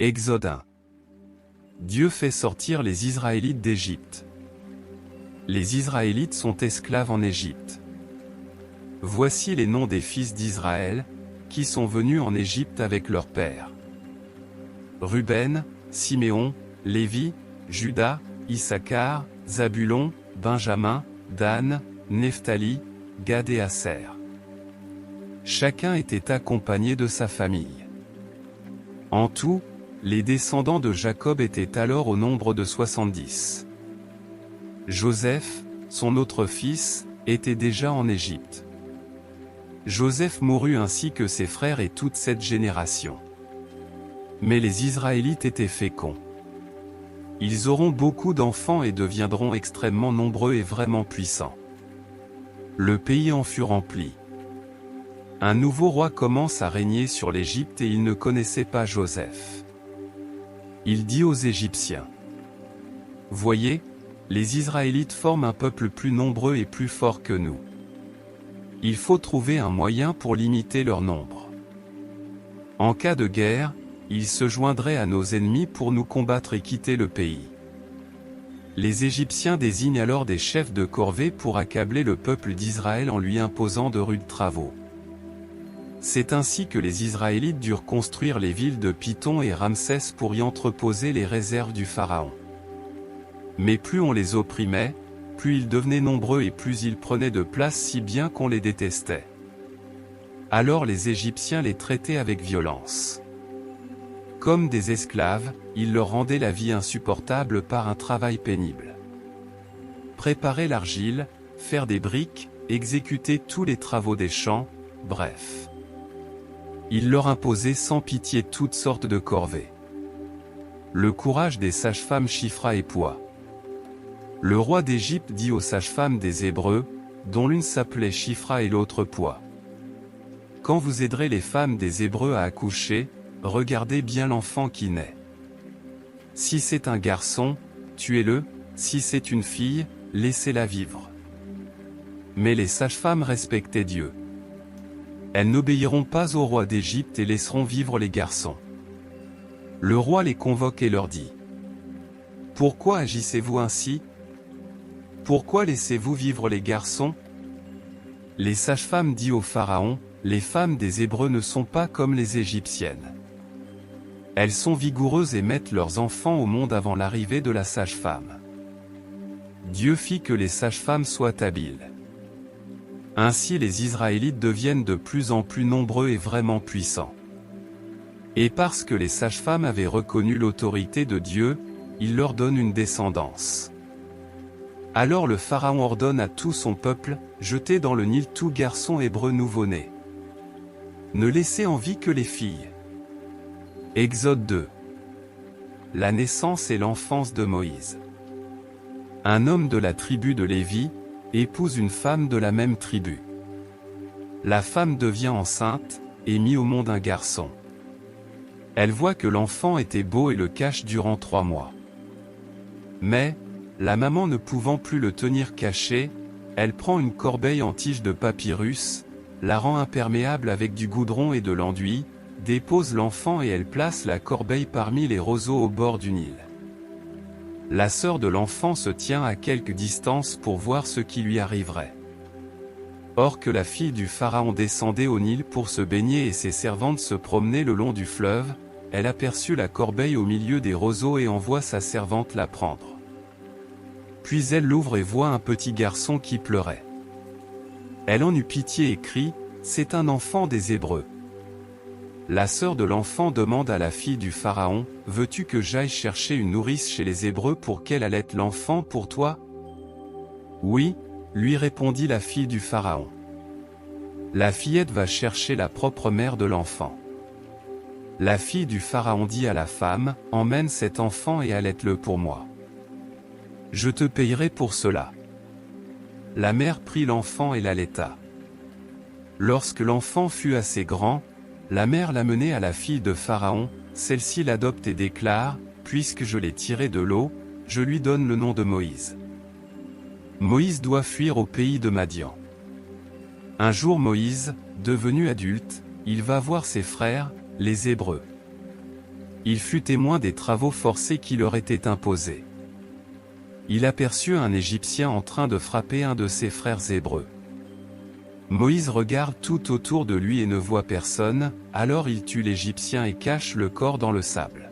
Exode 1. Dieu fait sortir les Israélites d'Égypte. Les Israélites sont esclaves en Égypte. Voici les noms des fils d'Israël, qui sont venus en Égypte avec leur père. Ruben, Siméon, Lévi, Juda, Issachar, Zabulon, Benjamin, Dan, Nephtali, Gad et Aser. Chacun était accompagné de sa famille. En tout, les descendants de Jacob étaient alors au nombre de 70. Joseph, son autre fils, était déjà en Égypte. Joseph mourut ainsi que ses frères et toute cette génération. Mais les Israélites étaient féconds. Ils auront beaucoup d'enfants et deviendront extrêmement nombreux et vraiment puissants. Le pays en fut rempli. Un nouveau roi commence à régner sur l'Égypte et il ne connaissait pas Joseph. Il dit aux Égyptiens: « Voyez, les Israélites forment un peuple plus nombreux et plus fort que nous. Il faut trouver un moyen pour limiter leur nombre. En cas de guerre, ils se joindraient à nos ennemis pour nous combattre et quitter le pays. » Les Égyptiens désignent alors des chefs de corvée pour accabler le peuple d'Israël en lui imposant de rudes travaux. C'est ainsi que les Israélites durent construire les villes de Python et Ramsès pour y entreposer les réserves du Pharaon. Mais plus on les opprimait, plus ils devenaient nombreux et plus ils prenaient de place si bien qu'on les détestait. Alors les Égyptiens les traitaient avec violence. Comme des esclaves, ils leur rendaient la vie insupportable par un travail pénible. Préparer l'argile, faire des briques, exécuter tous les travaux des champs, bref. Ils leur imposaient sans pitié toutes sortes de corvées. Le courage des sages-femmes chiffra et poids. Le roi d'Égypte dit aux sages-femmes des Hébreux, dont l'une s'appelait Chiffra et l'autre Poids: « Quand vous aiderez les femmes des Hébreux à accoucher, regardez bien l'enfant qui naît. Si c'est un garçon, tuez-le, si c'est une fille, laissez-la vivre. » Mais les sages-femmes respectaient Dieu. Elles n'obéiront pas au roi d'Égypte et laisseront vivre les garçons. Le roi les convoque et leur dit: « Pourquoi agissez-vous ainsi? Pourquoi laissez-vous vivre les garçons? » Les sages-femmes dirent au Pharaon: « Les femmes des Hébreux ne sont pas comme les Égyptiennes. Elles sont vigoureuses et mettent leurs enfants au monde avant l'arrivée de la sage-femme. » Dieu fit que les sages-femmes soient habiles. Ainsi les Israélites deviennent de plus en plus nombreux et vraiment puissants. Et parce que les sages-femmes avaient reconnu l'autorité de Dieu, il leur donne une descendance. Alors le Pharaon ordonne à tout son peuple: « Jetez dans le Nil tout garçon hébreu nouveau-né. Ne laissez en vie que les filles. » Exode 2. La naissance et l'enfance de Moïse. Un homme de la tribu de Lévi épouse une femme de la même tribu. La femme devient enceinte et mit au monde un garçon. Elle voit que l'enfant était beau et le cache durant 3 mois. Mais, la maman ne pouvant plus le tenir caché, elle prend une corbeille en tige de papyrus, la rend imperméable avec du goudron et de l'enduit, dépose l'enfant et elle place la corbeille parmi les roseaux au bord du Nil. La sœur de l'enfant se tient à quelque distance pour voir ce qui lui arriverait. Or que la fille du Pharaon descendait au Nil pour se baigner et ses servantes se promenaient le long du fleuve, elle aperçut la corbeille au milieu des roseaux et envoie sa servante la prendre. Puis elle l'ouvre et voit un petit garçon qui pleurait. Elle en eut pitié et crie: « C'est un enfant des Hébreux. » La sœur de l'enfant demande à la fille du Pharaon: « Veux-tu que j'aille chercher une nourrice chez les Hébreux pour qu'elle allaite l'enfant pour toi? » « Oui, » lui répondit la fille du Pharaon. La fillette va chercher la propre mère de l'enfant. La fille du Pharaon dit à la femme: « Emmène cet enfant et allaite-le pour moi. Je te payerai pour cela. » La mère prit l'enfant et l'allaita. Lorsque l'enfant fut assez grand, la mère l'amenait à la fille de Pharaon, celle-ci l'adopte et déclare: « Puisque je l'ai tiré de l'eau, je lui donne le nom de Moïse. » Moïse doit fuir au pays de Madian. Un jour Moïse, devenu adulte, il va voir ses frères, les Hébreux. Il fut témoin des travaux forcés qui leur étaient imposés. Il aperçut un Égyptien en train de frapper un de ses frères hébreux. Moïse regarde tout autour de lui et ne voit personne, alors il tue l'Égyptien et cache le corps dans le sable.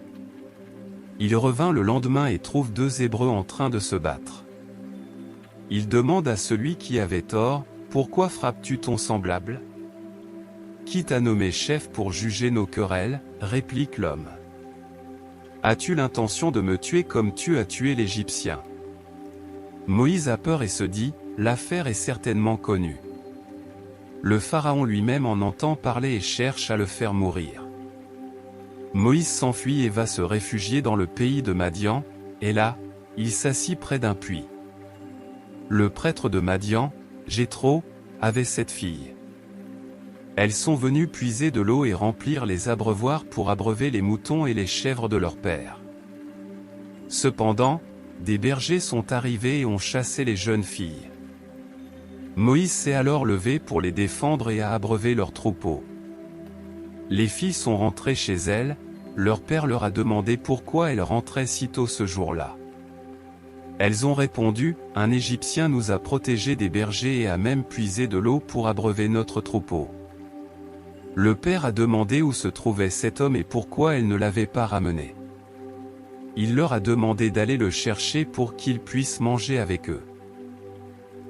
Il revint le lendemain et trouve 2 Hébreux en train de se battre. Il demande à celui qui avait tort, « Pourquoi frappes-tu ton semblable ? Qui t'a nommé chef pour juger nos querelles ?» réplique l'homme. « As-tu l'intention de me tuer comme tu as tué l'Égyptien ?» Moïse a peur et se dit, « L'affaire est certainement connue. » Le Pharaon lui-même en entend parler et cherche à le faire mourir. Moïse s'enfuit et va se réfugier dans le pays de Madian, et là, il s'assit près d'un puits. Le prêtre de Madian, Jéthro, avait 7 filles. Elles sont venues puiser de l'eau et remplir les abreuvoirs pour abreuver les moutons et les chèvres de leur père. Cependant, des bergers sont arrivés et ont chassé les jeunes filles. Moïse s'est alors levé pour les défendre et a abreuvé leurs troupeaux. Les filles sont rentrées chez elles, leur père leur a demandé pourquoi elles rentraient si tôt ce jour-là. Elles ont répondu, « Un Égyptien nous a protégés des bergers et a même puisé de l'eau pour abreuver notre troupeau. » Le père a demandé où se trouvait cet homme et pourquoi elles ne l'avaient pas ramené. Il leur a demandé d'aller le chercher pour qu'ils puissent manger avec eux.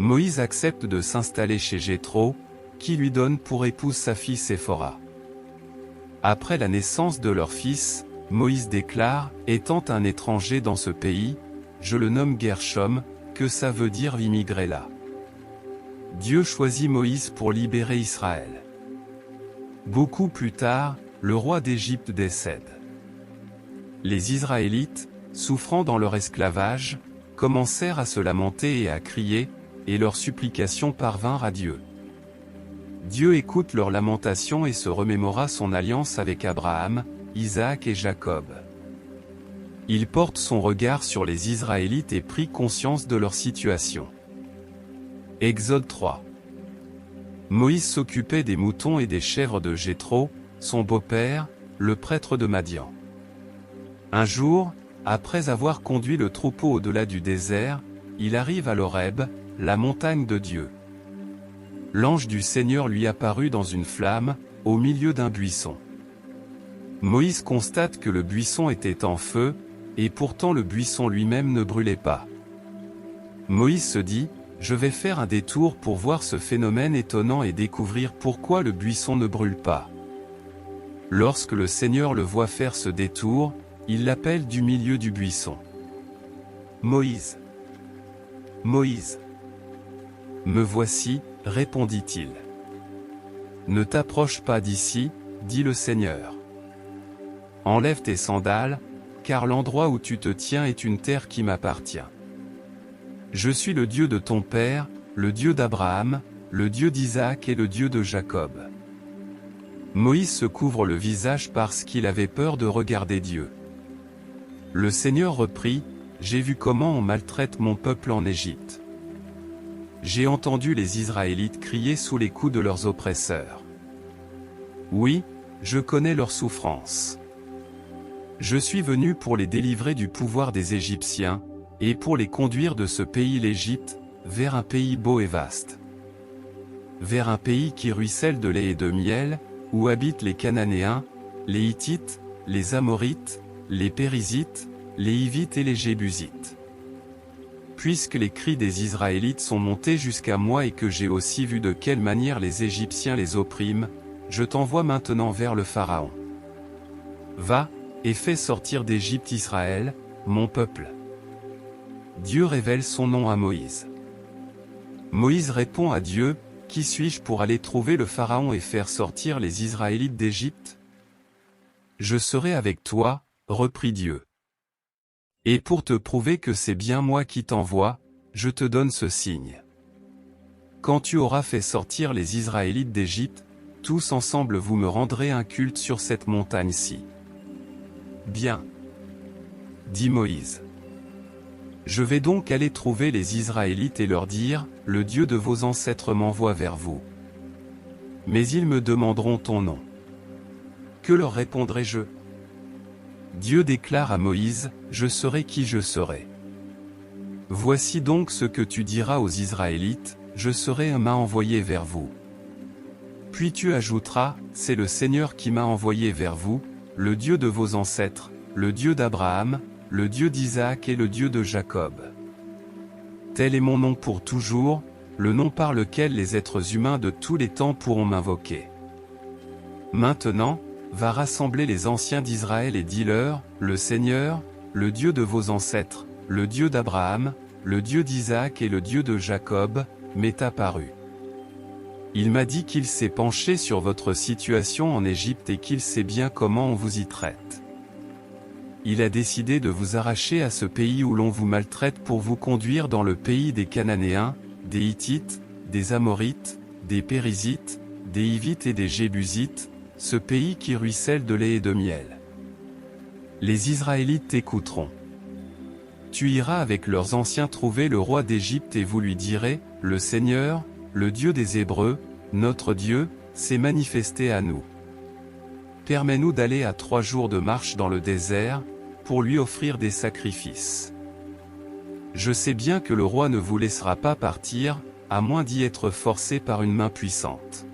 Moïse accepte de s'installer chez Jéthro, qui lui donne pour épouse sa fille Séphora. Après la naissance de leur fils, Moïse déclare, étant un étranger dans ce pays, je le nomme Gershom, que ça veut dire immigré là. Dieu choisit Moïse pour libérer Israël. Beaucoup plus tard, le roi d'Égypte décède. Les Israélites, souffrant dans leur esclavage, commencèrent à se lamenter et à crier, et leurs supplications parvinrent à Dieu. Dieu écoute leurs lamentations et se remémora son alliance avec Abraham, Isaac et Jacob. Il porte son regard sur les Israélites et prit conscience de leur situation. Exode 3. Moïse s'occupait des moutons et des chèvres de Jéthro, son beau-père, le prêtre de Madian. Un jour, après avoir conduit le troupeau au-delà du désert, il arrive à l'Horeb, la montagne de Dieu. L'ange du Seigneur lui apparut dans une flamme, au milieu d'un buisson. Moïse constate que le buisson était en feu, et pourtant le buisson lui-même ne brûlait pas. Moïse se dit, je vais faire un détour pour voir ce phénomène étonnant et découvrir pourquoi le buisson ne brûle pas. Lorsque le Seigneur le voit faire ce détour, il l'appelle du milieu du buisson. Moïse. Moïse. Me voici, répondit-il. Ne t'approche pas d'ici, dit le Seigneur. Enlève tes sandales, car l'endroit où tu te tiens est une terre qui m'appartient. Je suis le Dieu de ton père, le Dieu d'Abraham, le Dieu d'Isaac et le Dieu de Jacob. Moïse se couvre le visage parce qu'il avait peur de regarder Dieu. Le Seigneur reprit, j'ai vu comment on maltraite mon peuple en Égypte. J'ai entendu les Israélites crier sous les coups de leurs oppresseurs. Oui, je connais leur souffrance. Je suis venu pour les délivrer du pouvoir des Égyptiens, et pour les conduire de ce pays l'Égypte, vers un pays beau et vaste. Vers un pays qui ruisselle de lait et de miel, où habitent les Cananéens, les Hittites, les Amorites, les Périzites, les Hivites et les Jébusites. Puisque les cris des Israélites sont montés jusqu'à moi et que j'ai aussi vu de quelle manière les Égyptiens les oppriment, je t'envoie maintenant vers le Pharaon. Va, et fais sortir d'Égypte Israël, mon peuple. Dieu révèle son nom à Moïse. Moïse répond à Dieu, qui suis-je pour aller trouver le Pharaon et faire sortir les Israélites d'Égypte? Je serai avec toi, reprit Dieu. Et pour te prouver que c'est bien moi qui t'envoie, je te donne ce signe. Quand tu auras fait sortir les Israélites d'Égypte, tous ensemble vous me rendrez un culte sur cette montagne-ci. Bien, dit Moïse. Je vais donc aller trouver les Israélites et leur dire, le Dieu de vos ancêtres m'envoie vers vous. Mais ils me demanderont ton nom. Que leur répondrai-je? Dieu déclare à Moïse, « Je serai qui je serai. Voici donc ce que tu diras aux Israélites, je serai m'a envoyé vers vous. Puis tu ajouteras, c'est le Seigneur qui m'a envoyé vers vous, le Dieu de vos ancêtres, le Dieu d'Abraham, le Dieu d'Isaac et le Dieu de Jacob. Tel est mon nom pour toujours, le nom par lequel les êtres humains de tous les temps pourront m'invoquer. Maintenant, va rassembler les anciens d'Israël et dis-leur, le Seigneur, le Dieu de vos ancêtres, le Dieu d'Abraham, le Dieu d'Isaac et le Dieu de Jacob, m'est apparu. Il m'a dit qu'il s'est penché sur votre situation en Égypte et qu'il sait bien comment on vous y traite. Il a décidé de vous arracher à ce pays où l'on vous maltraite pour vous conduire dans le pays des Cananéens, des Hittites, des Amorites, des Périzites, des Hivites et des Jébusites, ce pays qui ruisselle de lait et de miel. Les Israélites t'écouteront. Tu iras avec leurs anciens trouver le roi d'Égypte et vous lui direz, « Le Seigneur, le Dieu des Hébreux, notre Dieu, s'est manifesté à nous. Permets-nous d'aller à 3 jours de marche dans le désert, pour lui offrir des sacrifices. Je sais bien que le roi ne vous laissera pas partir, à moins d'y être forcé par une main puissante.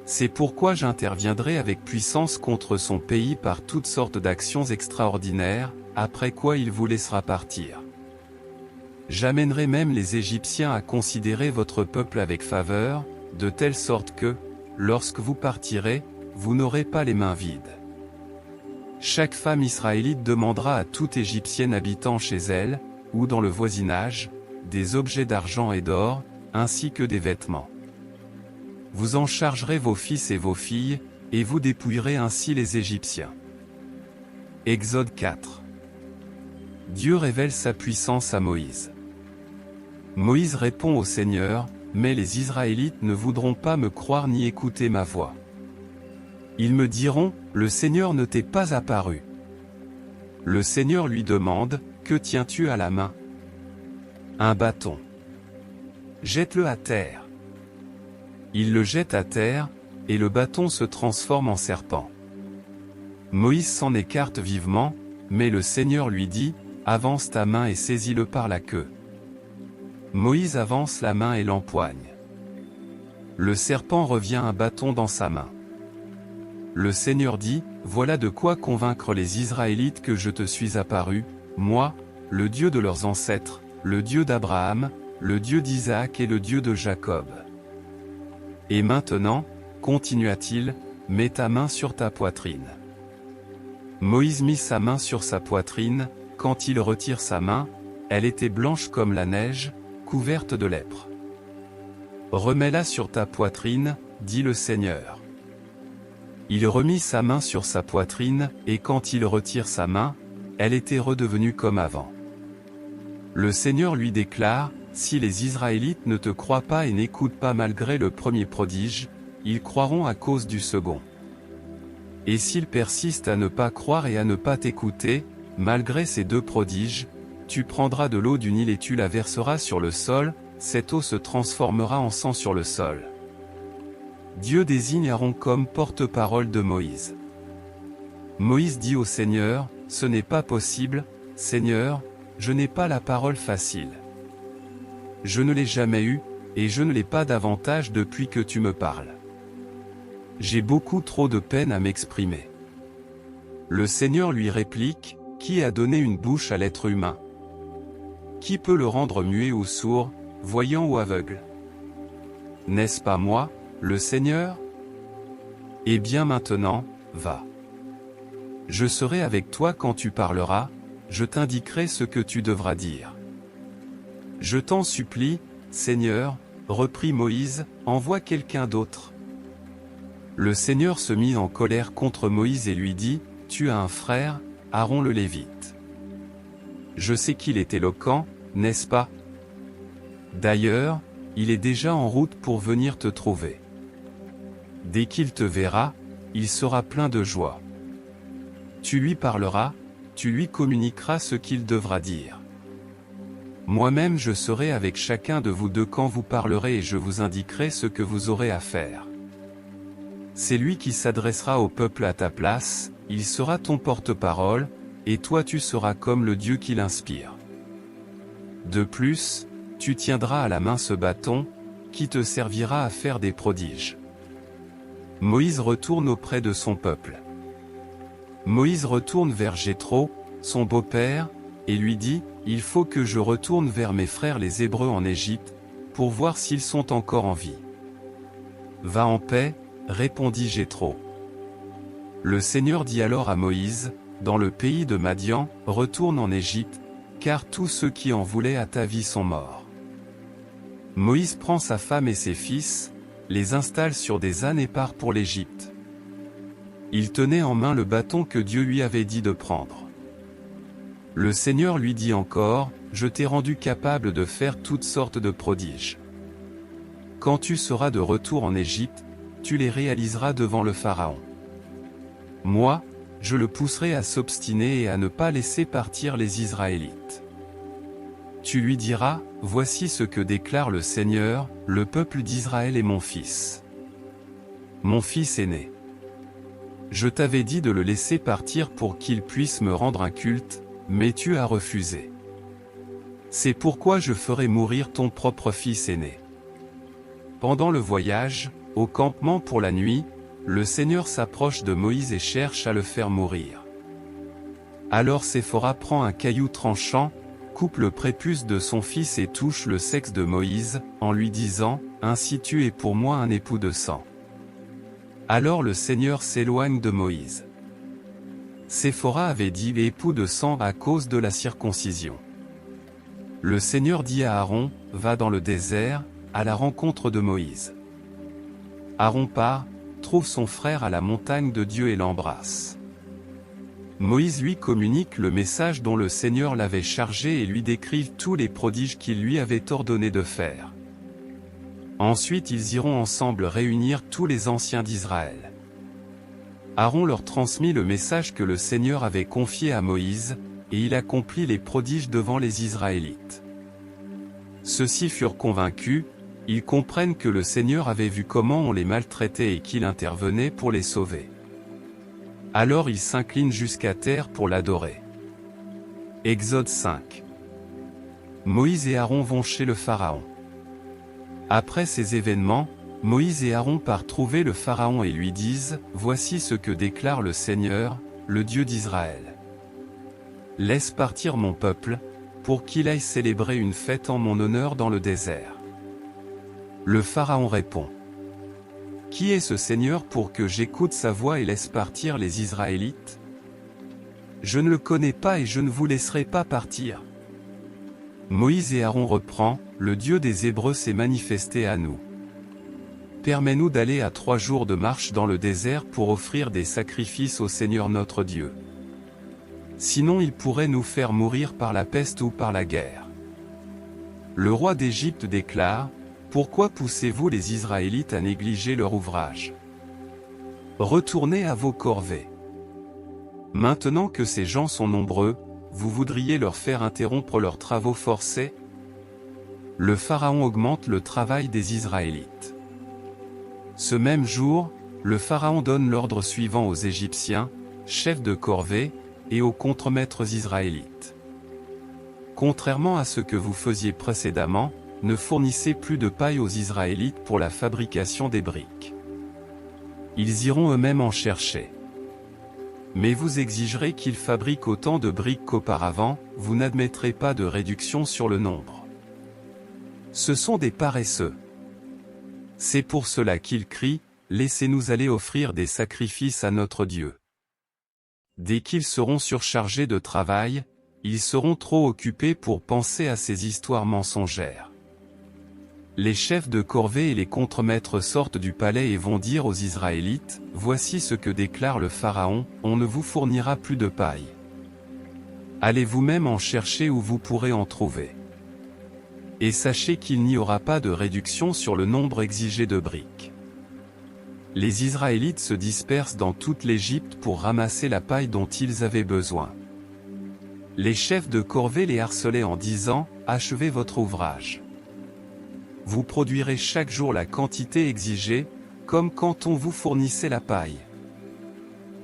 C'est pourquoi j'interviendrai avec puissance contre son pays par toutes sortes d'actions extraordinaires, après quoi il vous laissera partir. J'amènerai même les Égyptiens à considérer votre peuple avec faveur, de telle sorte que, lorsque vous partirez, vous n'aurez pas les mains vides. Chaque femme israélite demandera à toute Égyptienne habitant chez elle, ou dans le voisinage, des objets d'argent et d'or, ainsi que des vêtements. Vous en chargerez vos fils et vos filles, et vous dépouillerez ainsi les Égyptiens. Exode 4. Dieu révèle sa puissance à Moïse. Moïse répond au Seigneur, « Mais les Israélites ne voudront pas me croire ni écouter ma voix. Ils me diront, le Seigneur ne t'est pas apparu. » Le Seigneur lui demande, « Que tiens-tu à la main ? » Un bâton. Jette-le à terre. Il le jette à terre, et le bâton se transforme en serpent. Moïse s'en écarte vivement, mais le Seigneur lui dit, « Avance ta main et saisis-le par la queue. » Moïse avance la main et l'empoigne. Le serpent revient un bâton dans sa main. Le Seigneur dit, « Voilà de quoi convaincre les Israélites que je te suis apparu, moi, le Dieu de leurs ancêtres, le Dieu d'Abraham, le Dieu d'Isaac et le Dieu de Jacob. » Et maintenant, continua-t-il, mets ta main sur ta poitrine. Moïse mit sa main sur sa poitrine, quand il retire sa main, elle était blanche comme la neige, couverte de lèpre. Remets-la sur ta poitrine, dit le Seigneur. Il remit sa main sur sa poitrine, et quand il retire sa main, elle était redevenue comme avant. Le Seigneur lui déclare, si les Israélites ne te croient pas et n'écoutent pas malgré le premier prodige, ils croiront à cause du second. Et s'ils persistent à ne pas croire et à ne pas t'écouter, malgré ces 2 prodiges, tu prendras de l'eau du Nil et tu la verseras sur le sol, cette eau se transformera en sang sur le sol. Dieu désigne Aaron comme porte-parole de Moïse. Moïse dit au Seigneur, « Ce n'est pas possible, Seigneur, je n'ai pas la parole facile. Je ne l'ai jamais eue, et je ne l'ai pas davantage depuis que tu me parles. J'ai beaucoup trop de peine à m'exprimer. » Le Seigneur lui réplique, « Qui a donné une bouche à l'être humain? Qui peut le rendre muet ou sourd, voyant ou aveugle? N'est-ce pas moi, le Seigneur? Eh bien maintenant, va. Je serai avec toi quand tu parleras, je t'indiquerai ce que tu devras dire. Je t'en supplie, Seigneur, reprit Moïse, envoie quelqu'un d'autre. Le Seigneur se mit en colère contre Moïse et lui dit, tu as un frère, Aaron le Lévite. Je sais qu'il est éloquent, n'est-ce pas? D'ailleurs, il est déjà en route pour venir te trouver. Dès qu'il te verra, il sera plein de joie. Tu lui parleras, tu lui communiqueras ce qu'il devra dire. Moi-même je serai avec chacun de vous deux quand vous parlerez et je vous indiquerai ce que vous aurez à faire. C'est lui qui s'adressera au peuple à ta place, il sera ton porte-parole, et toi tu seras comme le Dieu qui l'inspire. De plus, tu tiendras à la main ce bâton, qui te servira à faire des prodiges. Moïse retourne auprès de son peuple. Moïse retourne vers Jéthro, son beau-père, et lui dit, « Il faut que je retourne vers mes frères les Hébreux en Égypte, pour voir s'ils sont encore en vie. » « Va en paix, répondit Jéthro. Le Seigneur dit alors à Moïse, « Dans le pays de Madian, retourne en Égypte, car tous ceux qui en voulaient à ta vie sont morts. » Moïse prend sa femme et ses fils, les installe sur des ânes et part pour l'Égypte. Il tenait en main le bâton que Dieu lui avait dit de prendre. Le Seigneur lui dit encore, « Je t'ai rendu capable de faire toutes sortes de prodiges. Quand tu seras de retour en Égypte, tu les réaliseras devant le Pharaon. Moi, je le pousserai à s'obstiner et à ne pas laisser partir les Israélites. Tu lui diras, voici ce que déclare le Seigneur, le peuple d'Israël est mon fils. Mon fils aîné. Je t'avais dit de le laisser partir pour qu'il puisse me rendre un culte, mais tu as refusé. C'est pourquoi je ferai mourir ton propre fils aîné. » Pendant le voyage, au campement pour la nuit, le Seigneur s'approche de Moïse et cherche à le faire mourir. Alors Séphora prend un caillou tranchant, coupe le prépuce de son fils et touche le sexe de Moïse, en lui disant, « Ainsi tu es pour moi un époux de sang. » Alors le Seigneur s'éloigne de Moïse. Séphora avait dit « époux de sang » à cause de la circoncision. Le Seigneur dit à Aaron, « Va dans le désert, à la rencontre de Moïse. » Aaron part, trouve son frère à la montagne de Dieu et l'embrasse. Moïse lui communique le message dont le Seigneur l'avait chargé et lui décrive tous les prodiges qu'il lui avait ordonné de faire. Ensuite ils iront ensemble réunir tous les anciens d'Israël. Aaron leur transmit le message que le Seigneur avait confié à Moïse, et il accomplit les prodiges devant les Israélites. Ceux-ci furent convaincus, ils comprennent que le Seigneur avait vu comment on les maltraitait et qu'il intervenait pour les sauver. Alors ils s'inclinent jusqu'à terre pour l'adorer. Exode 5. Moïse et Aaron vont chez le Pharaon. Après ces événements, Moïse et Aaron partent trouver le Pharaon et lui disent, « Voici ce que déclare le Seigneur, le Dieu d'Israël. Laisse partir mon peuple, pour qu'il aille célébrer une fête en mon honneur dans le désert. » Le Pharaon répond, « Qui est ce Seigneur pour que j'écoute sa voix et laisse partir les Israélites? Je ne le connais pas et je ne vous laisserai pas partir. » Moïse et Aaron reprend, « Le Dieu des Hébreux s'est manifesté à nous. Permets-nous d'aller à 3 jours de marche dans le désert pour offrir des sacrifices au Seigneur notre Dieu. Sinon il pourrait nous faire mourir par la peste ou par la guerre. » Le roi d'Égypte déclare, « Pourquoi poussez-vous les Israélites à négliger leur ouvrage? Retournez à vos corvées. Maintenant que ces gens sont nombreux, vous voudriez leur faire interrompre leurs travaux forcés? » Le Pharaon augmente le travail des Israélites. Ce même jour, le Pharaon donne l'ordre suivant aux Égyptiens, chefs de corvée, et aux contremaîtres israélites. Contrairement à ce que vous faisiez précédemment, ne fournissez plus de paille aux Israélites pour la fabrication des briques. Ils iront eux-mêmes en chercher. Mais vous exigerez qu'ils fabriquent autant de briques qu'auparavant, vous n'admettrez pas de réduction sur le nombre. Ce sont des paresseux. C'est pour cela qu'ils crient, « Laissez-nous aller offrir des sacrifices à notre Dieu. » Dès qu'ils seront surchargés de travail, ils seront trop occupés pour penser à ces histoires mensongères. Les chefs de corvée et les contremaîtres sortent du palais et vont dire aux Israélites, « Voici ce que déclare le Pharaon, on ne vous fournira plus de paille. Allez vous-même en chercher où vous pourrez en trouver. Et sachez qu'il n'y aura pas de réduction sur le nombre exigé de briques. » Les Israélites se dispersent dans toute l'Égypte pour ramasser la paille dont ils avaient besoin. Les chefs de corvée les harcelaient en disant, « Achevez votre ouvrage. Vous produirez chaque jour la quantité exigée, comme quand on vous fournissait la paille. »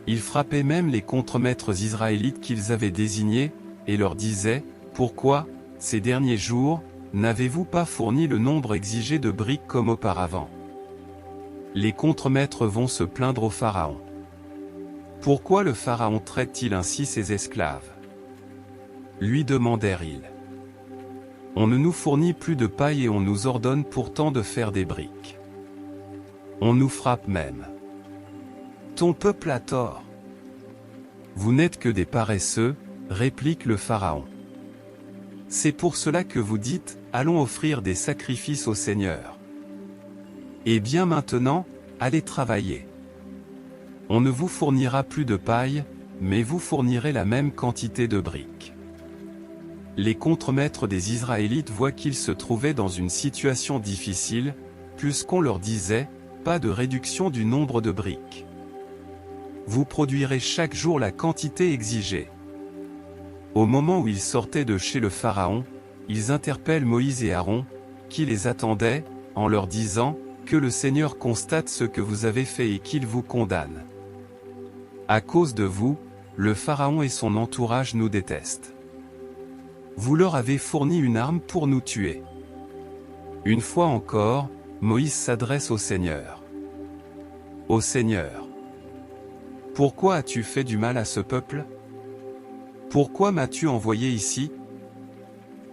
Ils frappaient même les contremaîtres israélites qu'ils avaient désignés, et leur disaient, « Pourquoi, ces derniers jours, n'avez-vous pas fourni le nombre exigé de briques comme auparavant ?» Les contremaîtres vont se plaindre au Pharaon. Pourquoi le Pharaon traite-t-il ainsi ses esclaves? Lui demandèrent-ils. On ne nous fournit plus de paille et on nous ordonne pourtant de faire des briques. On nous frappe même. Ton peuple a tort. Vous n'êtes que des paresseux, réplique le Pharaon. C'est pour cela que vous dites, allons offrir des sacrifices au Seigneur. Et bien maintenant, allez travailler. On ne vous fournira plus de paille, mais vous fournirez la même quantité de briques. Les contremaîtres des Israélites voient qu'ils se trouvaient dans une situation difficile, puisqu'on leur disait, pas de réduction du nombre de briques. Vous produirez chaque jour la quantité exigée. Au moment où ils sortaient de chez le Pharaon, ils interpellent Moïse et Aaron, qui les attendaient, en leur disant, que le Seigneur constate ce que vous avez fait et qu'il vous condamne. À cause de vous, le Pharaon et son entourage nous détestent. Vous leur avez fourni une arme pour nous tuer. Une fois encore, Moïse s'adresse au Seigneur. Ô Seigneur, pourquoi as-tu fait du mal à ce peuple? Pourquoi m'as-tu envoyé ici?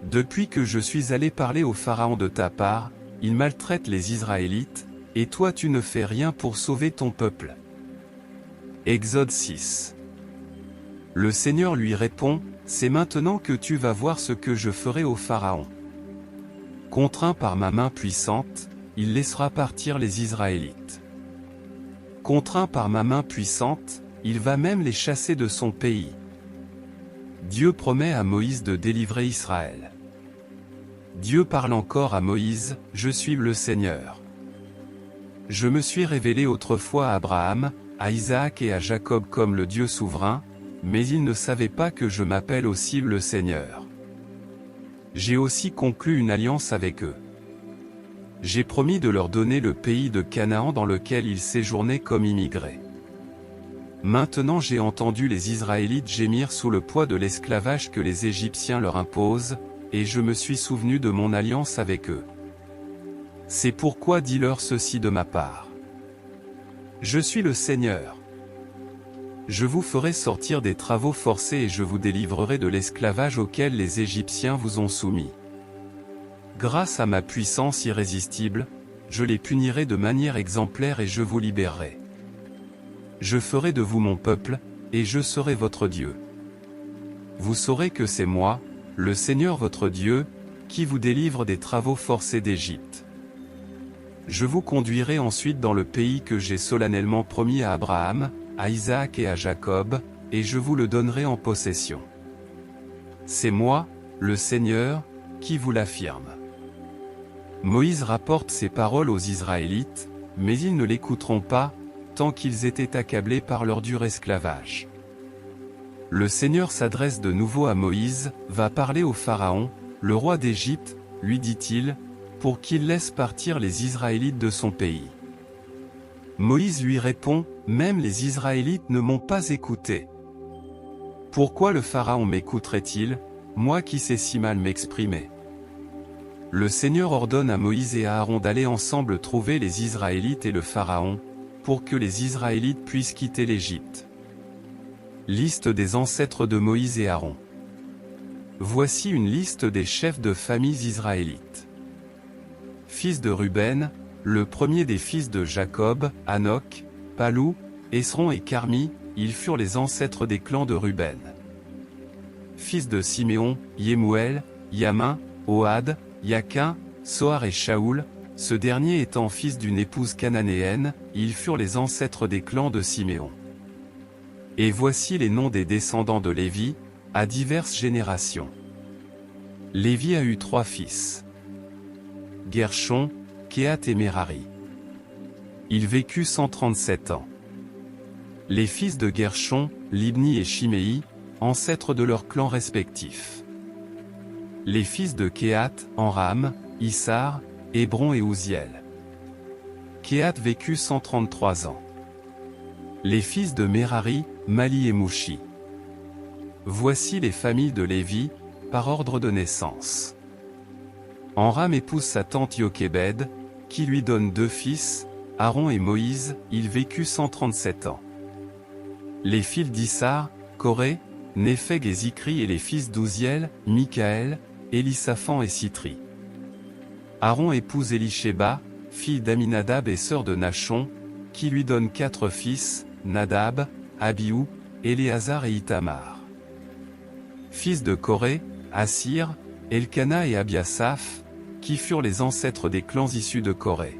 Depuis que je suis allé parler au Pharaon de ta part, il maltraite les Israélites, et toi tu ne fais rien pour sauver ton peuple. Exode 6. Le Seigneur lui répond, c'est maintenant que tu vas voir ce que je ferai au Pharaon. Contraint par ma main puissante, il laissera partir les Israélites. Contraint par ma main puissante, il va même les chasser de son pays. Dieu promet à Moïse de délivrer Israël. Dieu parle encore à Moïse, « Je suis le Seigneur. Je me suis révélé autrefois à Abraham, à Isaac et à Jacob comme le Dieu souverain, mais ils ne savaient pas que je m'appelle aussi le Seigneur. J'ai aussi conclu une alliance avec eux. J'ai promis de leur donner le pays de Canaan dans lequel ils séjournaient comme immigrés. Maintenant j'ai entendu les Israélites gémir sous le poids de l'esclavage que les Égyptiens leur imposent, et je me suis souvenu de mon alliance avec eux. C'est pourquoi dis-leur ceci de ma part. Je suis le Seigneur. Je vous ferai sortir des travaux forcés et je vous délivrerai de l'esclavage auquel les Égyptiens vous ont soumis. Grâce à ma puissance irrésistible, je les punirai de manière exemplaire et je vous libérerai. Je ferai de vous mon peuple, et je serai votre Dieu. Vous saurez que c'est moi, le Seigneur votre Dieu, qui vous délivre des travaux forcés d'Égypte. Je vous conduirai ensuite dans le pays que j'ai solennellement promis à Abraham, à Isaac et à Jacob, et je vous le donnerai en possession. C'est moi, le Seigneur, qui vous l'affirme. Moïse rapporte ces paroles aux Israélites, mais ils ne l'écouteront pas, tant qu'ils étaient accablés par leur dur esclavage. Le Seigneur s'adresse de nouveau à Moïse, va parler au Pharaon, le roi d'Égypte, lui dit-il, pour qu'il laisse partir les Israélites de son pays. Moïse lui répond, même les Israélites ne m'ont pas écouté. Pourquoi le Pharaon m'écouterait-il, moi qui sais si mal m'exprimer? Le Seigneur ordonne à Moïse et à Aaron d'aller ensemble trouver les Israélites et le Pharaon, pour que les Israélites puissent quitter l'Égypte. Liste des ancêtres de Moïse et Aaron. Voici une liste des chefs de familles israélites. Fils de Ruben, le premier des fils de Jacob, Hanok, Palou, Esron et Carmi, ils furent les ancêtres des clans de Ruben. Fils de Siméon, Yemuel, Yamin, Ohad, Yakin, Soar et Shaoul, ce dernier étant fils d'une épouse cananéenne, ils furent les ancêtres des clans de Siméon. Et voici les noms des descendants de Lévi, à diverses générations. Lévi a eu 3 fils. Gershon, Kehat et Merari. Il vécut 137 ans. Les fils de Gershon, Libni et Shimei, ancêtres de leurs clans respectifs. Les fils de Kehat, Amram, Issar, Hébron et Ouziel. Kehat vécut 133 ans. Les fils de Merari, Mali et Mouchi. Voici les familles de Lévi, par ordre de naissance. Amram épouse sa tante Yochébed, qui lui donne 2 fils, Aaron et Moïse. Il vécut 137 ans. Les fils d'Issar, Coré, Népheg et Zikri, et les fils d'Ouziel, Michaël, Élisaphan et Sitri. Aaron épouse Élishéba, fille d'Aminadab et sœur de Nachon, qui lui donne 4 fils, Nadab, Abihu, Éléazar et Itamar. Fils de Coré, Assir, Elkana et Abiasaph, qui furent les ancêtres des clans issus de Coré.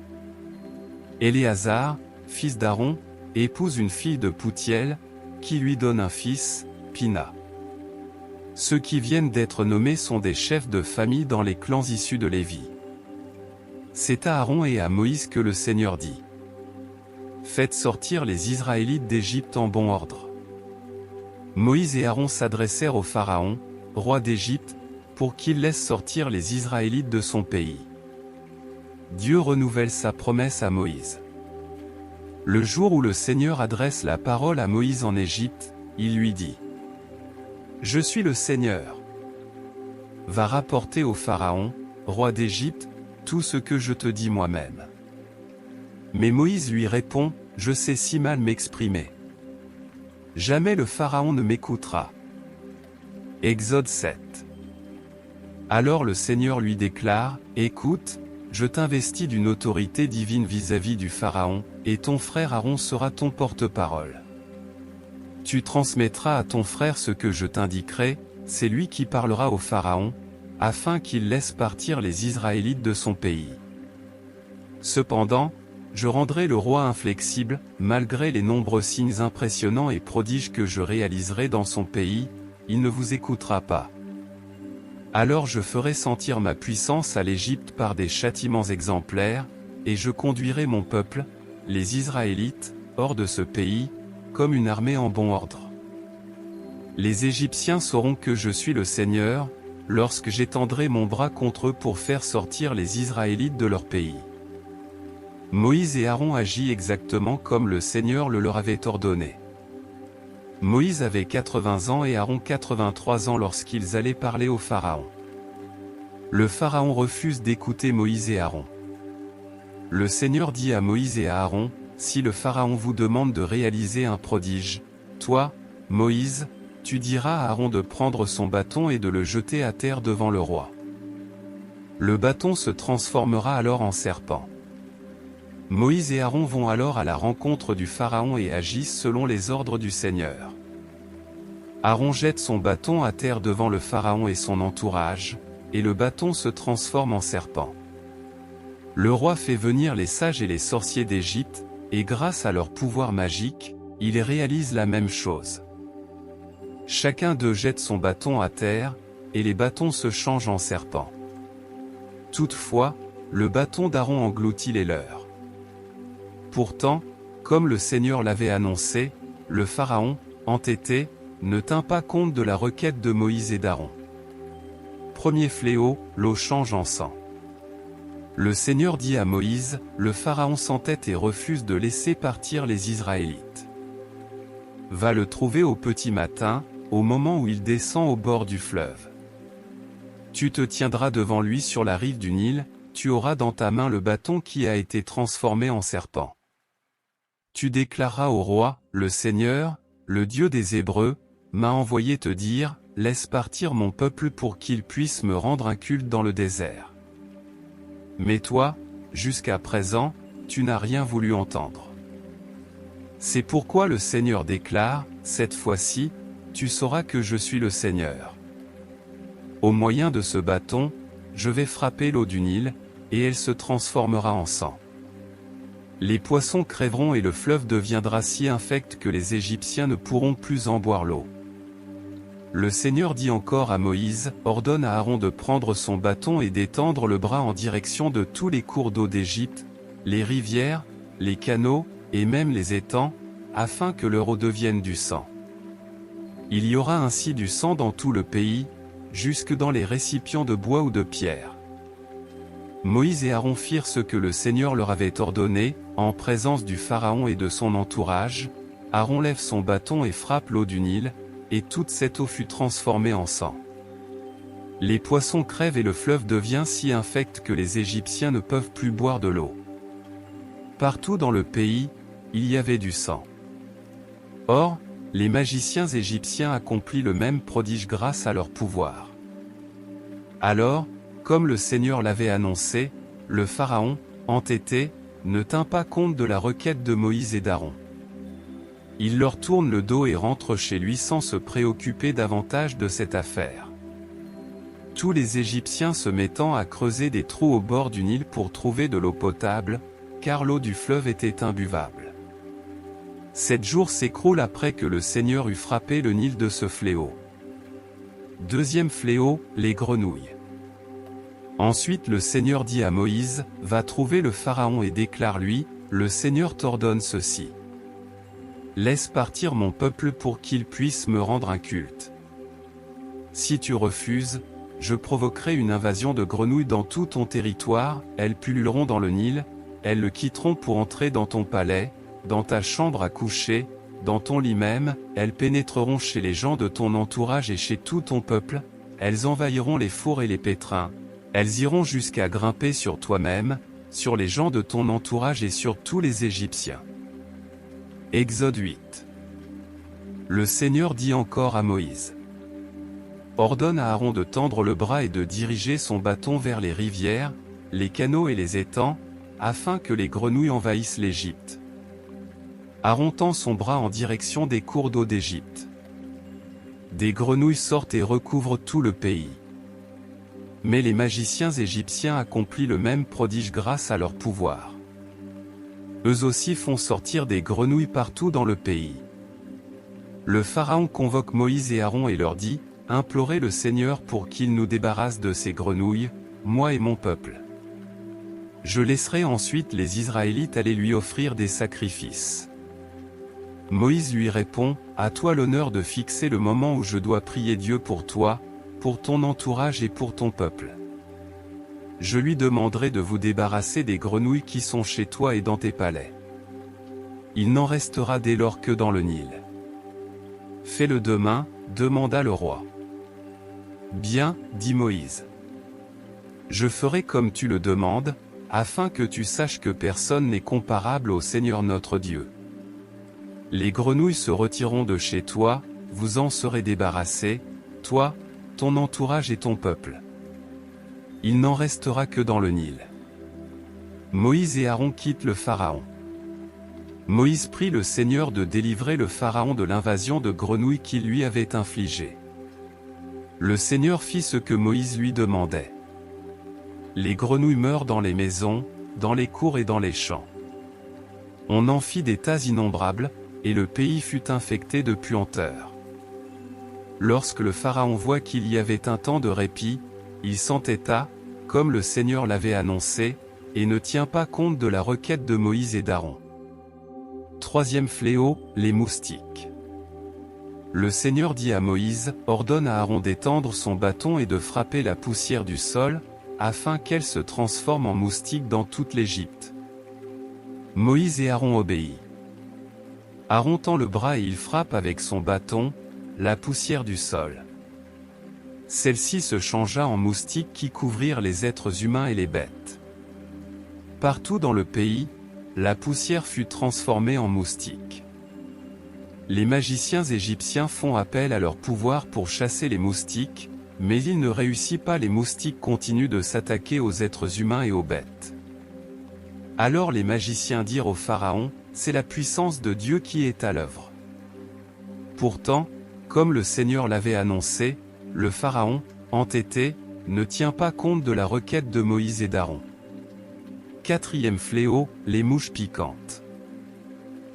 Éléazar, fils d'Aaron, épouse une fille de Poutiel, qui lui donne un fils, Pina. Ceux qui viennent d'être nommés sont des chefs de famille dans les clans issus de Lévi. C'est à Aaron et à Moïse que le Seigneur dit: Faites sortir les Israélites d'Égypte en bon ordre. Moïse et Aaron s'adressèrent au Pharaon, roi d'Égypte, pour qu'il laisse sortir les Israélites de son pays. Dieu renouvelle sa promesse à Moïse. Le jour où le Seigneur adresse la parole à Moïse en Égypte, il lui dit: Je suis le Seigneur. Va rapporter au Pharaon, roi d'Égypte, tout ce que je te dis moi-même. Mais Moïse lui répond: Je sais si mal m'exprimer. Jamais le Pharaon ne m'écoutera. Exode 7. Alors le Seigneur lui déclare: Écoute, je t'investis d'une autorité divine vis-à-vis du Pharaon, et ton frère Aaron sera ton porte-parole. Tu transmettras à ton frère ce que je t'indiquerai, c'est lui qui parlera au Pharaon, afin qu'il laisse partir les Israélites de son pays. Cependant, je rendrai le roi inflexible, malgré les nombreux signes impressionnants et prodiges que je réaliserai dans son pays, il ne vous écoutera pas. Alors je ferai sentir ma puissance à l'Égypte par des châtiments exemplaires, et je conduirai mon peuple, les Israélites, hors de ce pays, comme une armée en bon ordre. Les Égyptiens sauront que je suis le Seigneur, lorsque j'étendrai mon bras contre eux pour faire sortir les Israélites de leur pays. Moïse et Aaron agissent exactement comme le Seigneur le leur avait ordonné. Moïse avait 80 ans et Aaron 83 ans lorsqu'ils allaient parler au Pharaon. Le Pharaon refuse d'écouter Moïse et Aaron. Le Seigneur dit à Moïse et à Aaron: Si le Pharaon vous demande de réaliser un prodige, toi, Moïse, tu diras à Aaron de prendre son bâton et de le jeter à terre devant le roi. Le bâton se transformera alors en serpent. Moïse et Aaron vont alors à la rencontre du Pharaon et agissent selon les ordres du Seigneur. Aaron jette son bâton à terre devant le Pharaon et son entourage, et le bâton se transforme en serpent. Le roi fait venir les sages et les sorciers d'Égypte, et grâce à leur pouvoir magique, ils réalisent la même chose. Chacun d'eux jette son bâton à terre, et les bâtons se changent en serpents. Toutefois, le bâton d'Aaron engloutit les leurs. Pourtant, comme le Seigneur l'avait annoncé, le Pharaon, entêté, ne tint pas compte de la requête de Moïse et d'Aaron. Premier fléau, l'eau change en sang. Le Seigneur dit à Moïse: Le Pharaon s'entête et refuse de laisser partir les Israélites. Va le trouver au petit matin, au moment où il descend au bord du fleuve. Tu te tiendras devant lui sur la rive du Nil, tu auras dans ta main le bâton qui a été transformé en serpent. Tu déclareras au roi: Le Seigneur, le Dieu des Hébreux, m'a envoyé te dire: Laisse partir mon peuple pour qu'il puisse me rendre un culte dans le désert. Mais toi, jusqu'à présent, tu n'as rien voulu entendre. C'est pourquoi le Seigneur déclare: Cette fois-ci, tu sauras que je suis le Seigneur. Au moyen de ce bâton, je vais frapper l'eau du Nil, et elle se transformera en sang. Les poissons crèveront et le fleuve deviendra si infect que les Égyptiens ne pourront plus en boire l'eau. Le Seigneur dit encore à Moïse: Ordonne à Aaron de prendre son bâton et d'étendre le bras en direction de tous les cours d'eau d'Égypte, les rivières, les canaux, et même les étangs, afin que leur eau devienne du sang. Il y aura ainsi du sang dans tout le pays, jusque dans les récipients de bois ou de pierre. Moïse et Aaron firent ce que le Seigneur leur avait ordonné, en présence du Pharaon et de son entourage, Aaron lève son bâton et frappe l'eau du Nil, et toute cette eau fut transformée en sang. Les poissons crèvent et le fleuve devient si infect que les Égyptiens ne peuvent plus boire de l'eau. Partout dans le pays, il y avait du sang. Or, les magiciens égyptiens accomplissent le même prodige grâce à leur pouvoir. Alors, comme le Seigneur l'avait annoncé, le Pharaon, entêté, ne tint pas compte de la requête de Moïse et d'Aaron. Il leur tourne le dos et rentre chez lui sans se préoccuper davantage de cette affaire. Tous les Égyptiens se mettant à creuser des trous au bord du Nil pour trouver de l'eau potable, car l'eau du fleuve était imbuvable. 7 jours s'écroulent après que le Seigneur eut frappé le Nil de ce fléau. Deuxième fléau, les grenouilles. Ensuite le Seigneur dit à Moïse, « Va trouver le Pharaon et déclare-lui, le Seigneur t'ordonne ceci. Laisse partir mon peuple pour qu'il puisse me rendre un culte. Si tu refuses, je provoquerai une invasion de grenouilles dans tout ton territoire, elles pulluleront dans le Nil, elles le quitteront pour entrer dans ton palais, dans ta chambre à coucher, dans ton lit même, elles pénétreront chez les gens de ton entourage et chez tout ton peuple, elles envahiront les fours et les pétrins, elles iront jusqu'à grimper sur toi-même, sur les gens de ton entourage et sur tous les Égyptiens. » Exode 8. Le Seigneur dit encore à Moïse. Ordonne à Aaron de tendre le bras et de diriger son bâton vers les rivières, les canaux et les étangs, afin que les grenouilles envahissent l'Égypte. Aaron tend son bras en direction des cours d'eau d'Égypte. Des grenouilles sortent et recouvrent tout le pays. Mais les magiciens égyptiens accomplissent le même prodige grâce à leur pouvoir. Eux aussi font sortir des grenouilles partout dans le pays. Le Pharaon convoque Moïse et Aaron et leur dit, « Implorez le Seigneur pour qu'il nous débarrasse de ces grenouilles, moi et mon peuple. Je laisserai ensuite les Israélites aller lui offrir des sacrifices. » Moïse lui répond, « À toi l'honneur de fixer le moment où je dois prier Dieu pour toi, pour ton entourage et pour ton peuple. Je lui demanderai de vous débarrasser des grenouilles qui sont chez toi et dans tes palais. Il n'en restera dès lors que dans le Nil. Fais-le demain, demanda le roi. Bien, dit Moïse. Je ferai comme tu le demandes, afin que tu saches que personne n'est comparable au Seigneur notre Dieu. Les grenouilles se retireront de chez toi, vous en serez débarrassés, toi, ton entourage et ton peuple. Il n'en restera que dans le Nil. » Moïse et Aaron quittent le Pharaon. Moïse prie le Seigneur de délivrer le Pharaon de l'invasion de grenouilles qu'il lui avait infligée. Le Seigneur fit ce que Moïse lui demandait. Les grenouilles meurent dans les maisons, dans les cours et dans les champs. On en fit des tas innombrables, et le pays fut infecté de puanteur. Lorsque le Pharaon voit qu'il y avait un temps de répit, il s'entêta, comme le Seigneur l'avait annoncé, et ne tient pas compte de la requête de Moïse et d'Aaron. Troisième fléau, les moustiques. Le Seigneur dit à Moïse, ordonne à Aaron d'étendre son bâton et de frapper la poussière du sol, afin qu'elle se transforme en moustiques dans toute l'Égypte. Moïse et Aaron obéissent. Aaron tend le bras et il frappe avec son bâton, la poussière du sol. Celle-ci se changea en moustiques qui couvrirent les êtres humains et les bêtes. Partout dans le pays, la poussière fut transformée en moustiques. Les magiciens égyptiens font appel à leur pouvoir pour chasser les moustiques, mais il ne réussit pas, les moustiques continuent de s'attaquer aux êtres humains et aux bêtes. Alors les magiciens dirent au Pharaon, c'est la puissance de Dieu qui est à l'œuvre. Pourtant, comme le Seigneur l'avait annoncé, le Pharaon, entêté, ne tient pas compte de la requête de Moïse et d'Aaron. Quatrième fléau, les mouches piquantes.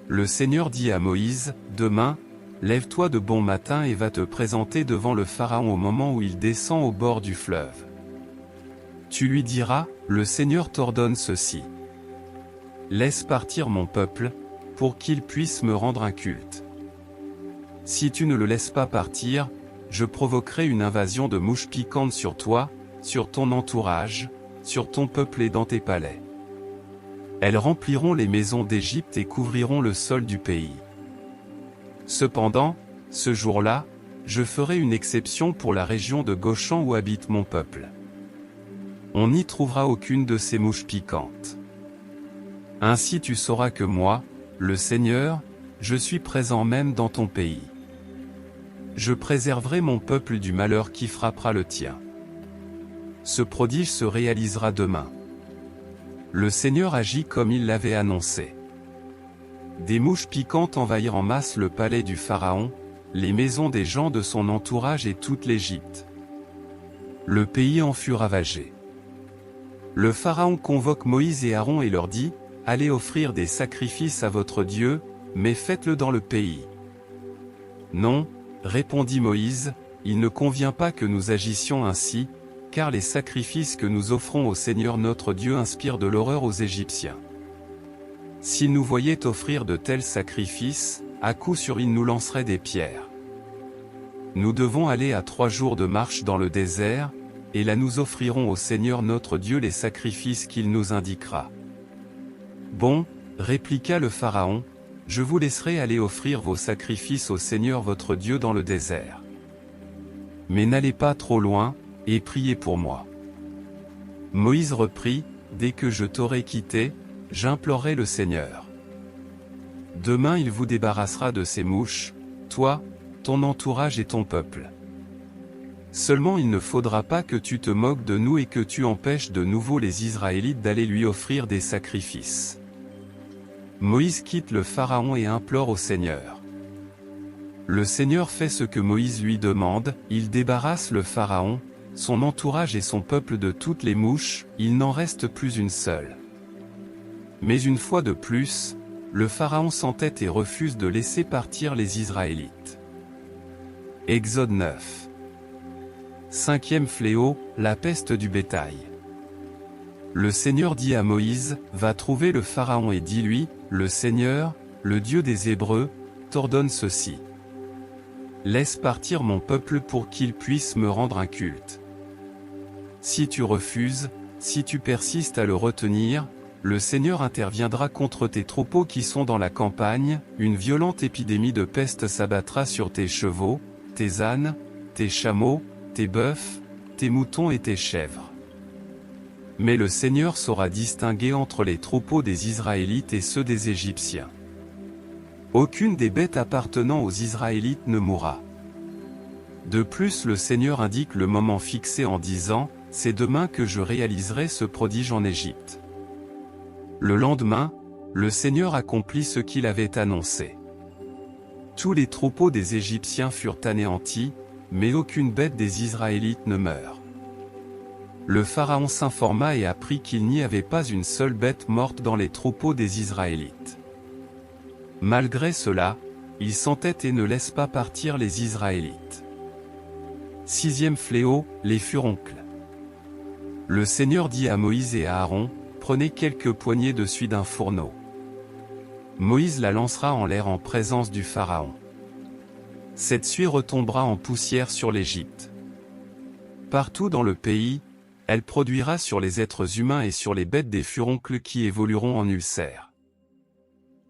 Le Seigneur dit à Moïse, « Demain, lève-toi de bon matin et va te présenter devant le Pharaon au moment où il descend au bord du fleuve. Tu lui diras, le Seigneur t'ordonne ceci. Laisse partir mon peuple, pour qu'il puisse me rendre un culte. Si tu ne le laisses pas partir, je provoquerai une invasion de mouches piquantes sur toi, sur ton entourage, sur ton peuple et dans tes palais. Elles rempliront les maisons d'Égypte et couvriront le sol du pays. Cependant, ce jour-là, je ferai une exception pour la région de Goshen où habite mon peuple. On n'y trouvera aucune de ces mouches piquantes. Ainsi tu sauras que moi, le Seigneur, je suis présent même dans ton pays. Je préserverai mon peuple du malheur qui frappera le tien. Ce prodige se réalisera demain. Le Seigneur agit comme il l'avait annoncé. Des mouches piquantes envahirent en masse le palais du Pharaon, les maisons des gens de son entourage et toute l'Égypte. Le pays en fut ravagé. Le Pharaon convoque Moïse et Aaron et leur dit, « Allez offrir des sacrifices à votre Dieu, mais faites-le dans le pays. » « Non, » répondit Moïse, « il ne convient pas que nous agissions ainsi, car les sacrifices que nous offrons au Seigneur notre Dieu inspirent de l'horreur aux Égyptiens. S'ils nous voyaient offrir de tels sacrifices, à coup sûr ils nous lanceraient des pierres. Nous devons aller à 3 jours de marche dans le désert, et là nous offrirons au Seigneur notre Dieu les sacrifices qu'il nous indiquera. » Bon, répliqua le Pharaon, je vous laisserai aller offrir vos sacrifices au Seigneur votre Dieu dans le désert. Mais n'allez pas trop loin, et priez pour moi. Moïse reprit, dès que je t'aurai quitté, j'implorerai le Seigneur. Demain il vous débarrassera de ces mouches, toi, ton entourage et ton peuple. Seulement il ne faudra pas que tu te moques de nous et que tu empêches de nouveau les Israélites d'aller lui offrir des sacrifices. Moïse quitte le Pharaon et implore au Seigneur. Le Seigneur fait ce que Moïse lui demande, il débarrasse le Pharaon, son entourage et son peuple de toutes les mouches, il n'en reste plus une seule. Mais une fois de plus, le Pharaon s'entête et refuse de laisser partir les Israélites. Exode 9. 5e fléau, la peste du bétail. Le Seigneur dit à Moïse, va trouver le Pharaon et dis-lui, le Seigneur, le Dieu des Hébreux, t'ordonne ceci. Laisse partir mon peuple pour qu'il puisse me rendre un culte. Si tu refuses, si tu persistes à le retenir, le Seigneur interviendra contre tes troupeaux qui sont dans la campagne, une violente épidémie de peste s'abattra sur tes chevaux, tes ânes, tes chameaux, tes bœufs, tes moutons et tes chèvres. Mais le Seigneur saura distinguer entre les troupeaux des Israélites et ceux des Égyptiens. Aucune des bêtes appartenant aux Israélites ne mourra. De plus le Seigneur indique le moment fixé en disant, c'est demain que je réaliserai ce prodige en Égypte. Le lendemain, le Seigneur accomplit ce qu'il avait annoncé. Tous les troupeaux des Égyptiens furent anéantis, mais aucune bête des Israélites ne meurt. Le Pharaon s'informa et apprit qu'il n'y avait pas une seule bête morte dans les troupeaux des Israélites. Malgré cela, il s'entête et ne laisse pas partir les Israélites. 6e fléau, les furoncles. Le Seigneur dit à Moïse et à Aaron, prenez quelques poignées de suie d'un fourneau. Moïse la lancera en l'air en présence du Pharaon. Cette suie retombera en poussière sur l'Égypte. Partout dans le pays, elle produira sur les êtres humains et sur les bêtes des furoncles qui évolueront en ulcères.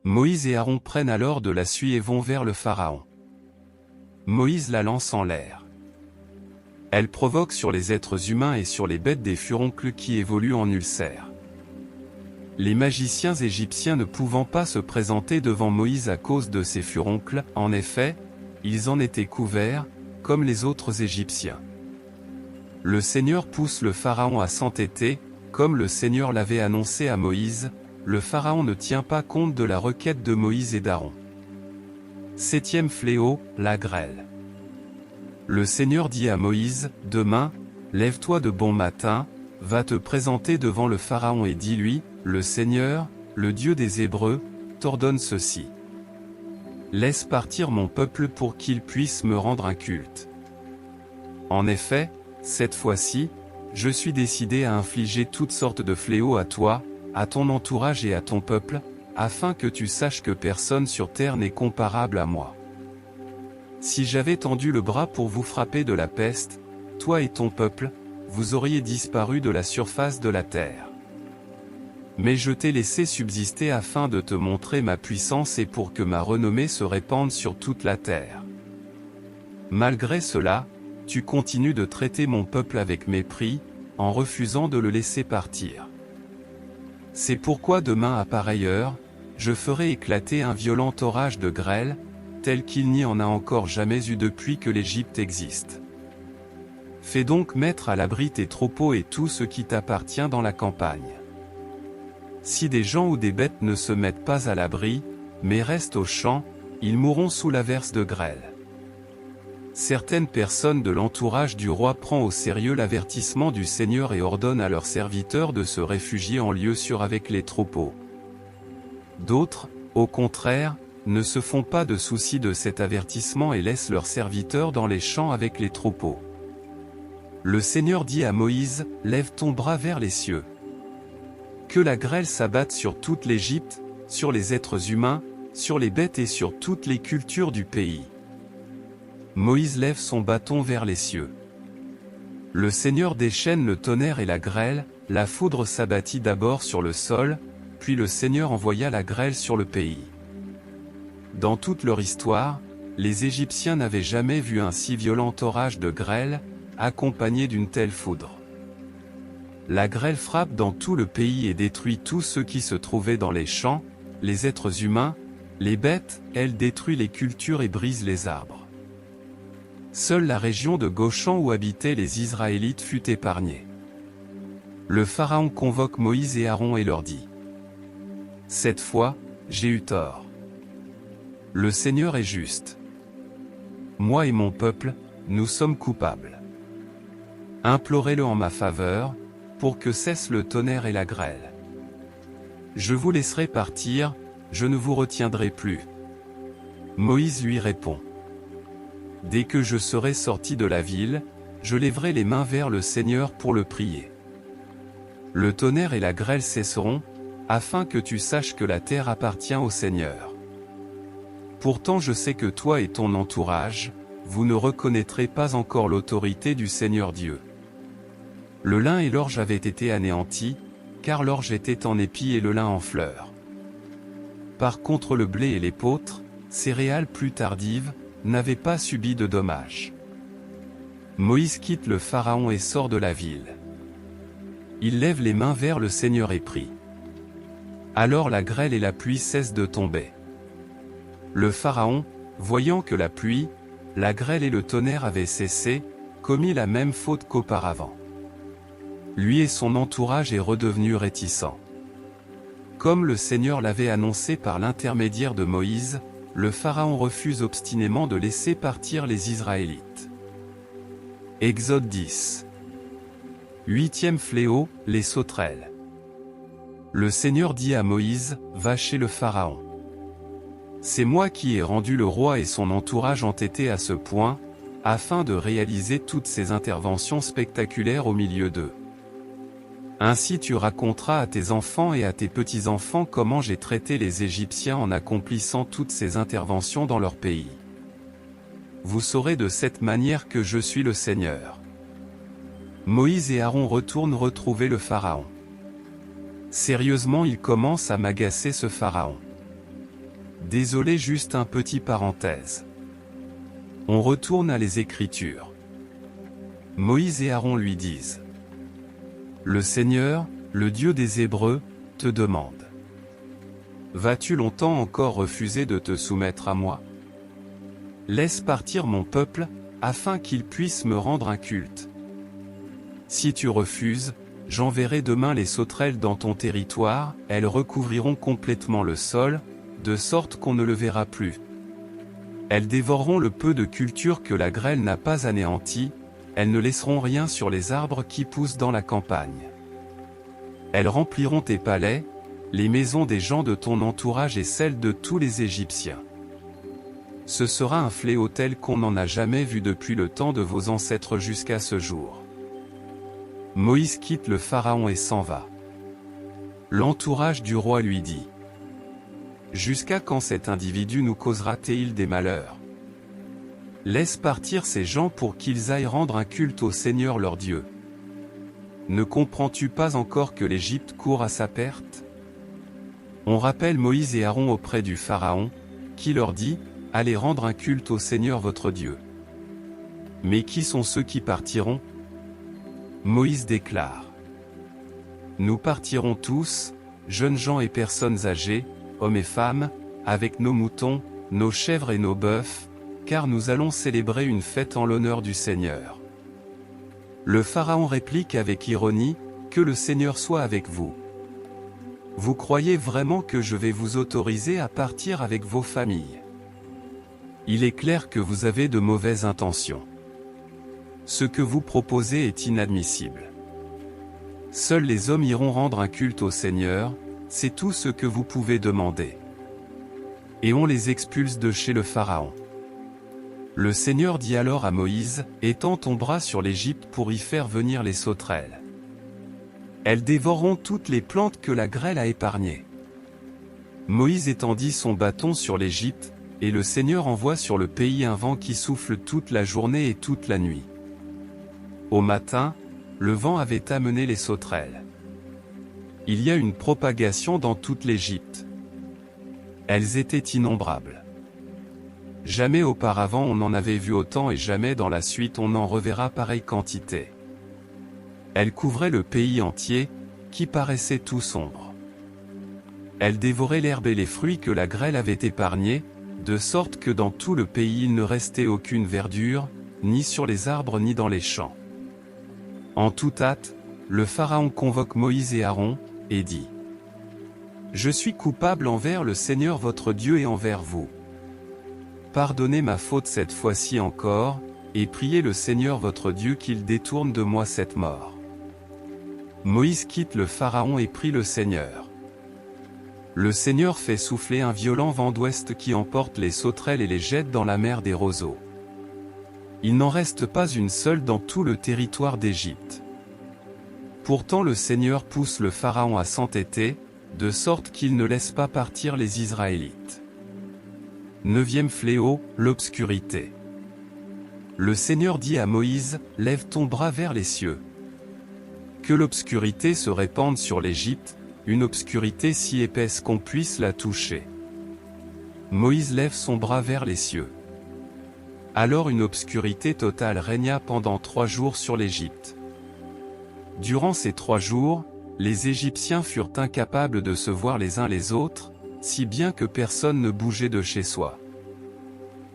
Moïse et Aaron prennent alors de la suie et vont vers le Pharaon. Moïse la lance en l'air. Elle provoque sur les êtres humains et sur les bêtes des furoncles qui évoluent en ulcères. Les magiciens égyptiens ne pouvant pas se présenter devant Moïse à cause de ces furoncles, en effet, ils en étaient couverts, comme les autres Égyptiens. Le Seigneur pousse le Pharaon à s'entêter, comme le Seigneur l'avait annoncé à Moïse, le Pharaon ne tient pas compte de la requête de Moïse et d'Aaron. 7e fléau, la grêle. Le Seigneur dit à Moïse, demain, lève-toi de bon matin, va te présenter devant le Pharaon et dis-lui, le Seigneur, le Dieu des Hébreux, t'ordonne ceci. Laisse partir mon peuple pour qu'il puisse me rendre un culte. En effet, cette fois-ci, je suis décidé à infliger toutes sortes de fléaux à toi, à ton entourage et à ton peuple, afin que tu saches que personne sur terre n'est comparable à moi. Si j'avais tendu le bras pour vous frapper de la peste, toi et ton peuple, vous auriez disparu de la surface de la terre. Mais je t'ai laissé subsister afin de te montrer ma puissance et pour que ma renommée se répande sur toute la terre. Malgré cela, tu continues de traiter mon peuple avec mépris, en refusant de le laisser partir. C'est pourquoi demain à pareille heure, je ferai éclater un violent orage de grêle, tel qu'il n'y en a encore jamais eu depuis que l'Égypte existe. Fais donc mettre à l'abri tes troupeaux et tout ce qui t'appartient dans la campagne. Si des gens ou des bêtes ne se mettent pas à l'abri, mais restent aux champs, ils mourront sous l'averse de grêle. Certaines personnes de l'entourage du roi prennent au sérieux l'avertissement du Seigneur et ordonnent à leurs serviteurs de se réfugier en lieu sûr avec les troupeaux. D'autres, au contraire, ne se font pas de souci de cet avertissement et laissent leurs serviteurs dans les champs avec les troupeaux. Le Seigneur dit à Moïse, « Lève ton bras vers les cieux. Que la grêle s'abatte sur toute l'Égypte, sur les êtres humains, sur les bêtes et sur toutes les cultures du pays. » Moïse lève son bâton vers les cieux. Le Seigneur déchaîne le tonnerre et la grêle, la foudre s'abattit d'abord sur le sol, puis le Seigneur envoya la grêle sur le pays. Dans toute leur histoire, les Égyptiens n'avaient jamais vu un si violent orage de grêle, accompagné d'une telle foudre. La grêle frappe dans tout le pays et détruit tous ceux qui se trouvaient dans les champs, les êtres humains, les bêtes, elle détruit les cultures et brise les arbres. Seule la région de Goshen où habitaient les Israélites fut épargnée. Le Pharaon convoque Moïse et Aaron et leur dit : « Cette fois, j'ai eu tort. Le Seigneur est juste. Moi et mon peuple, nous sommes coupables. Implorez-le en ma faveur, pour que cesse le tonnerre et la grêle. Je vous laisserai partir, je ne vous retiendrai plus. » Moïse lui répond : « Dès que je serai sorti de la ville, je lèverai les mains vers le Seigneur pour le prier. Le tonnerre et la grêle cesseront, afin que tu saches que la terre appartient au Seigneur. Pourtant je sais que toi et ton entourage, vous ne reconnaîtrez pas encore l'autorité du Seigneur Dieu. Le lin et l'orge avaient été anéantis, car l'orge était en épi et le lin en fleurs. Par contre le blé et l'épeautre, céréales plus tardives, n'avaient pas subi de dommages. Moïse quitte le Pharaon et sort de la ville. Il lève les mains vers le Seigneur et prie. Alors la grêle et la pluie cessent de tomber. Le Pharaon, voyant que la pluie, la grêle et le tonnerre avaient cessé, commit la même faute qu'auparavant. Lui et son entourage est redevenu réticent. Comme le Seigneur l'avait annoncé par l'intermédiaire de Moïse, le Pharaon refuse obstinément de laisser partir les Israélites. Exode 10. 8e fléau, les sauterelles. Le Seigneur dit à Moïse, « Va chez le Pharaon. C'est moi qui ai rendu le roi et son entourage entêtés à ce point, afin de réaliser toutes ces interventions spectaculaires au milieu d'eux. Ainsi tu raconteras à tes enfants et à tes petits-enfants comment j'ai traité les Égyptiens en accomplissant toutes ces interventions dans leur pays. Vous saurez de cette manière que je suis le Seigneur. » Moïse et Aaron retournent retrouver le Pharaon. Sérieusement, il commence à m'agacer ce Pharaon. Désolé, juste un petit parenthèse. On retourne à les Écritures. Moïse et Aaron lui disent : « Le Seigneur, le Dieu des Hébreux, te demande. Vas-tu longtemps encore refuser de te soumettre à moi? Laisse partir mon peuple, afin qu'il puisse me rendre un culte. Si tu refuses, j'enverrai demain les sauterelles dans ton territoire, elles recouvriront complètement le sol, de sorte qu'on ne le verra plus. Elles dévoreront le peu de culture que la grêle n'a pas anéanti, elles ne laisseront rien sur les arbres qui poussent dans la campagne. Elles rempliront tes palais, les maisons des gens de ton entourage et celles de tous les Égyptiens. Ce sera un fléau tel qu'on n'en a jamais vu depuis le temps de vos ancêtres jusqu'à ce jour. » Moïse quitte le Pharaon et s'en va. L'entourage du roi lui dit : « Jusqu'à quand cet individu nous causera-t-il des malheurs? Laisse partir ces gens pour qu'ils aillent rendre un culte au Seigneur leur Dieu. Ne comprends-tu pas encore que l'Égypte court à sa perte ? On rappelle Moïse et Aaron auprès du Pharaon, qui leur dit, « Allez rendre un culte au Seigneur votre Dieu. » Mais qui sont ceux qui partiront? Moïse déclare, « Nous partirons tous, jeunes gens et personnes âgées, hommes et femmes, avec nos moutons, nos chèvres et nos bœufs, car nous allons célébrer une fête en l'honneur du Seigneur. » Le Pharaon réplique avec ironie, « Que le Seigneur soit avec vous. Vous croyez vraiment que je vais vous autoriser à partir avec vos familles? Il est clair que vous avez de mauvaises intentions. Ce que vous proposez est inadmissible. Seuls les hommes iront rendre un culte au Seigneur, c'est tout ce que vous pouvez demander. » Et on les expulse de chez le Pharaon. Le Seigneur dit alors à Moïse, « Étends ton bras sur l'Égypte pour y faire venir les sauterelles. Elles dévoreront toutes les plantes que la grêle a épargnées. » Moïse étendit son bâton sur l'Égypte, et le Seigneur envoie sur le pays un vent qui souffle toute la journée et toute la nuit. Au matin, le vent avait amené les sauterelles. Il y a une propagation dans toute l'Égypte. Elles étaient innombrables. Jamais auparavant on n'en avait vu autant et jamais dans la suite on n'en reverra pareille quantité. Elles couvraient le pays entier, qui paraissait tout sombre. Elles dévoraient l'herbe et les fruits que la grêle avait épargnés, de sorte que dans tout le pays il ne restait aucune verdure, ni sur les arbres ni dans les champs. En toute hâte, le Pharaon convoque Moïse et Aaron, et dit, « Je suis coupable envers le Seigneur votre Dieu et envers vous. Pardonnez ma faute cette fois-ci encore, et priez le Seigneur votre Dieu qu'il détourne de moi cette mort. » Moïse quitte le Pharaon et prie le Seigneur. Le Seigneur fait souffler un violent vent d'ouest qui emporte les sauterelles et les jette dans la mer des roseaux. Il n'en reste pas une seule dans tout le territoire d'Égypte. Pourtant le Seigneur pousse le Pharaon à s'entêter, de sorte qu'il ne laisse pas partir les Israélites. 9e fléau, l'obscurité. Le Seigneur dit à Moïse, « Lève ton bras vers les cieux. » Que l'obscurité se répande sur l'Égypte, une obscurité si épaisse qu'on puisse la toucher. Moïse lève son bras vers les cieux. Alors une obscurité totale régna pendant 3 jours sur l'Égypte. Durant ces 3 jours, les Égyptiens furent incapables de se voir les uns les autres, si bien que personne ne bougeait de chez soi.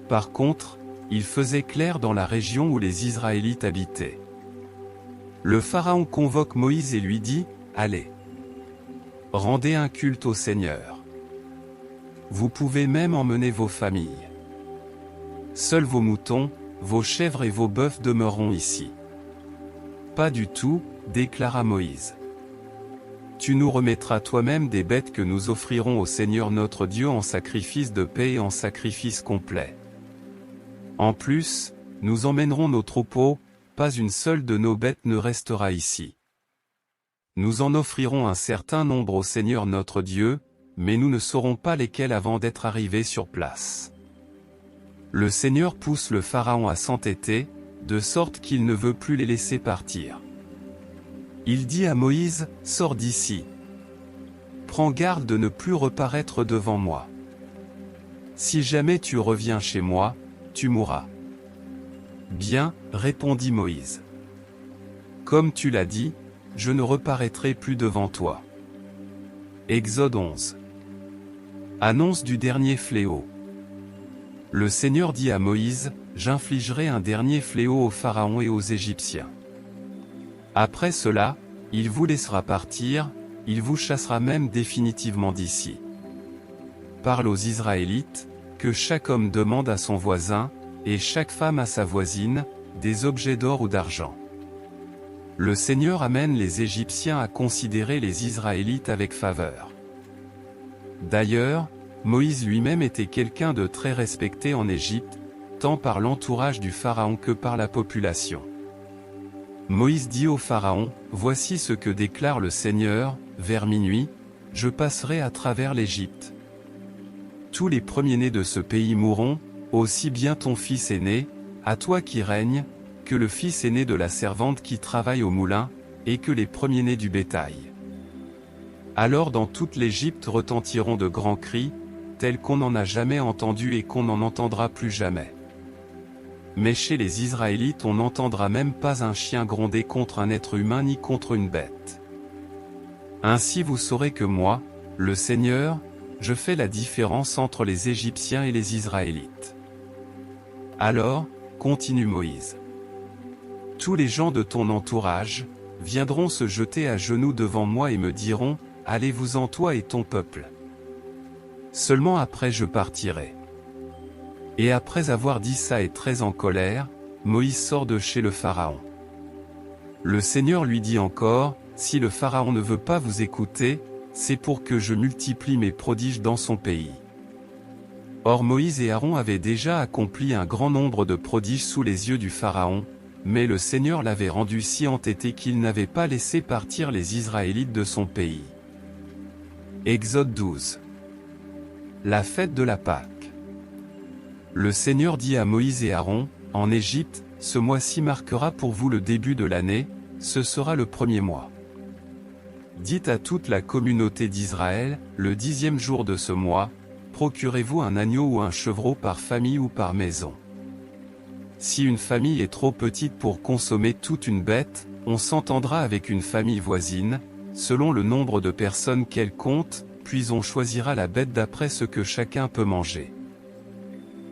Par contre, il faisait clair dans la région où les Israélites habitaient. Le Pharaon convoque Moïse et lui dit, « Allez, rendez un culte au Seigneur. Vous pouvez même emmener vos familles. Seuls vos moutons, vos chèvres et vos bœufs demeureront ici. » Pas du tout, déclara Moïse. Tu nous remettras toi-même des bêtes que nous offrirons au Seigneur notre Dieu en sacrifice de paix et en sacrifice complet. En plus, nous emmènerons nos troupeaux, pas une seule de nos bêtes ne restera ici. Nous en offrirons un certain nombre au Seigneur notre Dieu, mais nous ne saurons pas lesquels avant d'être arrivés sur place. Le Seigneur pousse le Pharaon à s'entêter, de sorte qu'il ne veut plus les laisser partir. Il dit à Moïse, « Sors d'ici. Prends garde de ne plus reparaître devant moi. Si jamais tu reviens chez moi, tu mourras. » Bien, répondit Moïse. Comme tu l'as dit, je ne reparaîtrai plus devant toi. Exode 11. Annonce du dernier fléau. Le Seigneur dit à Moïse, « J'infligerai un dernier fléau au Pharaon et aux Égyptiens. Après cela, il vous laissera partir, il vous chassera même définitivement d'ici. Parle aux Israélites, que chaque homme demande à son voisin, et chaque femme à sa voisine, des objets d'or ou d'argent. » Le Seigneur amène les Égyptiens à considérer les Israélites avec faveur. D'ailleurs, Moïse lui-même était quelqu'un de très respecté en Égypte, tant par l'entourage du Pharaon que par la population. Moïse dit au Pharaon, « Voici ce que déclare le Seigneur, vers minuit, je passerai à travers l'Égypte. Tous les premiers-nés de ce pays mourront, aussi bien ton fils aîné, à toi qui règnes, que le fils aîné de la servante qui travaille au moulin, et que les premiers-nés du bétail. Alors dans toute l'Égypte retentiront de grands cris, tels qu'on n'en a jamais entendu et qu'on n'en entendra plus jamais. Mais chez les Israélites on n'entendra même pas un chien gronder contre un être humain ni contre une bête. Ainsi vous saurez que moi, le Seigneur, je fais la différence entre les Égyptiens et les Israélites. Alors, continue Moïse. Tous les gens de ton entourage viendront se jeter à genoux devant moi et me diront, allez-vous-en toi et ton peuple. Seulement après je partirai. Et après avoir dit ça et très en colère, Moïse sort de chez le Pharaon. Le Seigneur lui dit encore, si le Pharaon ne veut pas vous écouter, c'est pour que je multiplie mes prodiges dans son pays. Or Moïse et Aaron avaient déjà accompli un grand nombre de prodiges sous les yeux du Pharaon, mais le Seigneur l'avait rendu si entêté qu'il n'avait pas laissé partir les Israélites de son pays. Exode 12. La fête de la Pâque. Le Seigneur dit à Moïse et Aaron, en Égypte, ce mois-ci marquera pour vous le début de l'année, ce sera le premier mois. Dites à toute la communauté d'Israël, le 10e jour de ce mois, procurez-vous un agneau ou un chevreau par famille ou par maison. Si une famille est trop petite pour consommer toute une bête, on s'entendra avec une famille voisine, selon le nombre de personnes qu'elle compte, puis on choisira la bête d'après ce que chacun peut manger.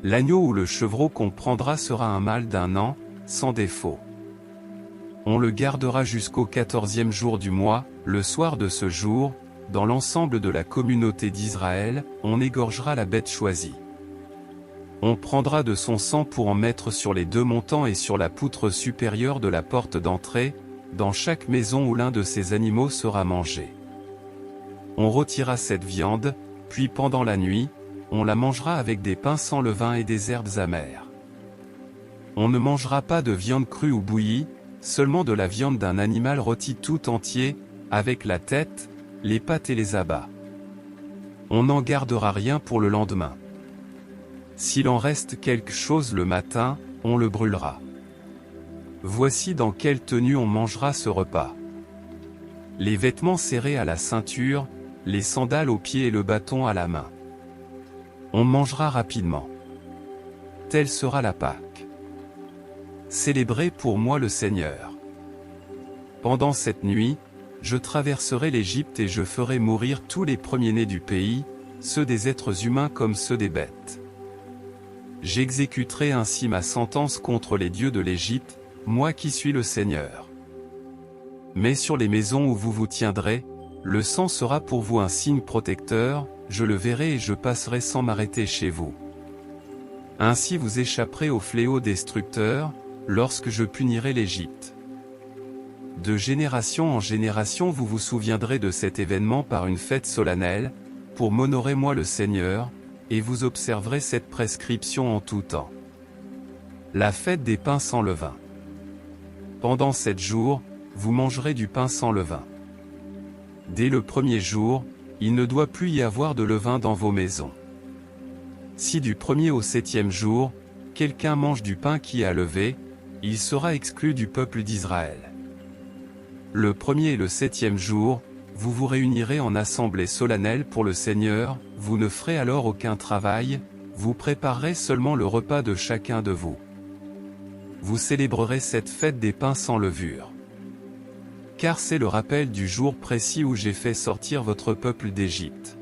L'agneau ou le chevreau qu'on prendra sera un mâle d'1 an, sans défaut. On le gardera jusqu'au 14e jour du mois, le soir de ce jour, dans l'ensemble de la communauté d'Israël, on égorgera la bête choisie. On prendra de son sang pour en mettre sur les 2 montants et sur la poutre supérieure de la porte d'entrée, dans chaque maison où l'un de ces animaux sera mangé. On rôtira cette viande, puis pendant la nuit, on la mangera avec des pains sans levain et des herbes amères. On ne mangera pas de viande crue ou bouillie, seulement de la viande d'un animal rôti tout entier, avec la tête, les pattes et les abats. On n'en gardera rien pour le lendemain. S'il en reste quelque chose le matin, on le brûlera. Voici dans quelle tenue on mangera ce repas. Les vêtements serrés à la ceinture, les sandales aux pieds et le bâton à la main. On mangera rapidement. Telle sera la Pâque. Célébrez pour moi le Seigneur. Pendant cette nuit, je traverserai l'Égypte et je ferai mourir tous les premiers-nés du pays, ceux des êtres humains comme ceux des bêtes. J'exécuterai ainsi ma sentence contre les dieux de l'Égypte, moi qui suis le Seigneur. Mais sur les maisons où vous vous tiendrez, le sang sera pour vous un signe protecteur, je le verrai et je passerai sans m'arrêter chez vous. Ainsi vous échapperez au fléau destructeur, lorsque je punirai l'Égypte. De génération en génération vous vous souviendrez de cet événement par une fête solennelle, pour m'honorer moi le Seigneur, et vous observerez cette prescription en tout temps. La fête des pains sans levain. Pendant 7 jours, vous mangerez du pain sans levain. Dès le premier jour, il ne doit plus y avoir de levain dans vos maisons. Si du 1er au 7e jour, quelqu'un mange du pain qui a levé, il sera exclu du peuple d'Israël. Le 1er et le 7e jour, vous vous réunirez en assemblée solennelle pour le Seigneur, vous ne ferez alors aucun travail, vous préparerez seulement le repas de chacun de vous. Vous célébrerez cette fête des pains sans levure. Car c'est le rappel du jour précis où j'ai fait sortir votre peuple d'Égypte.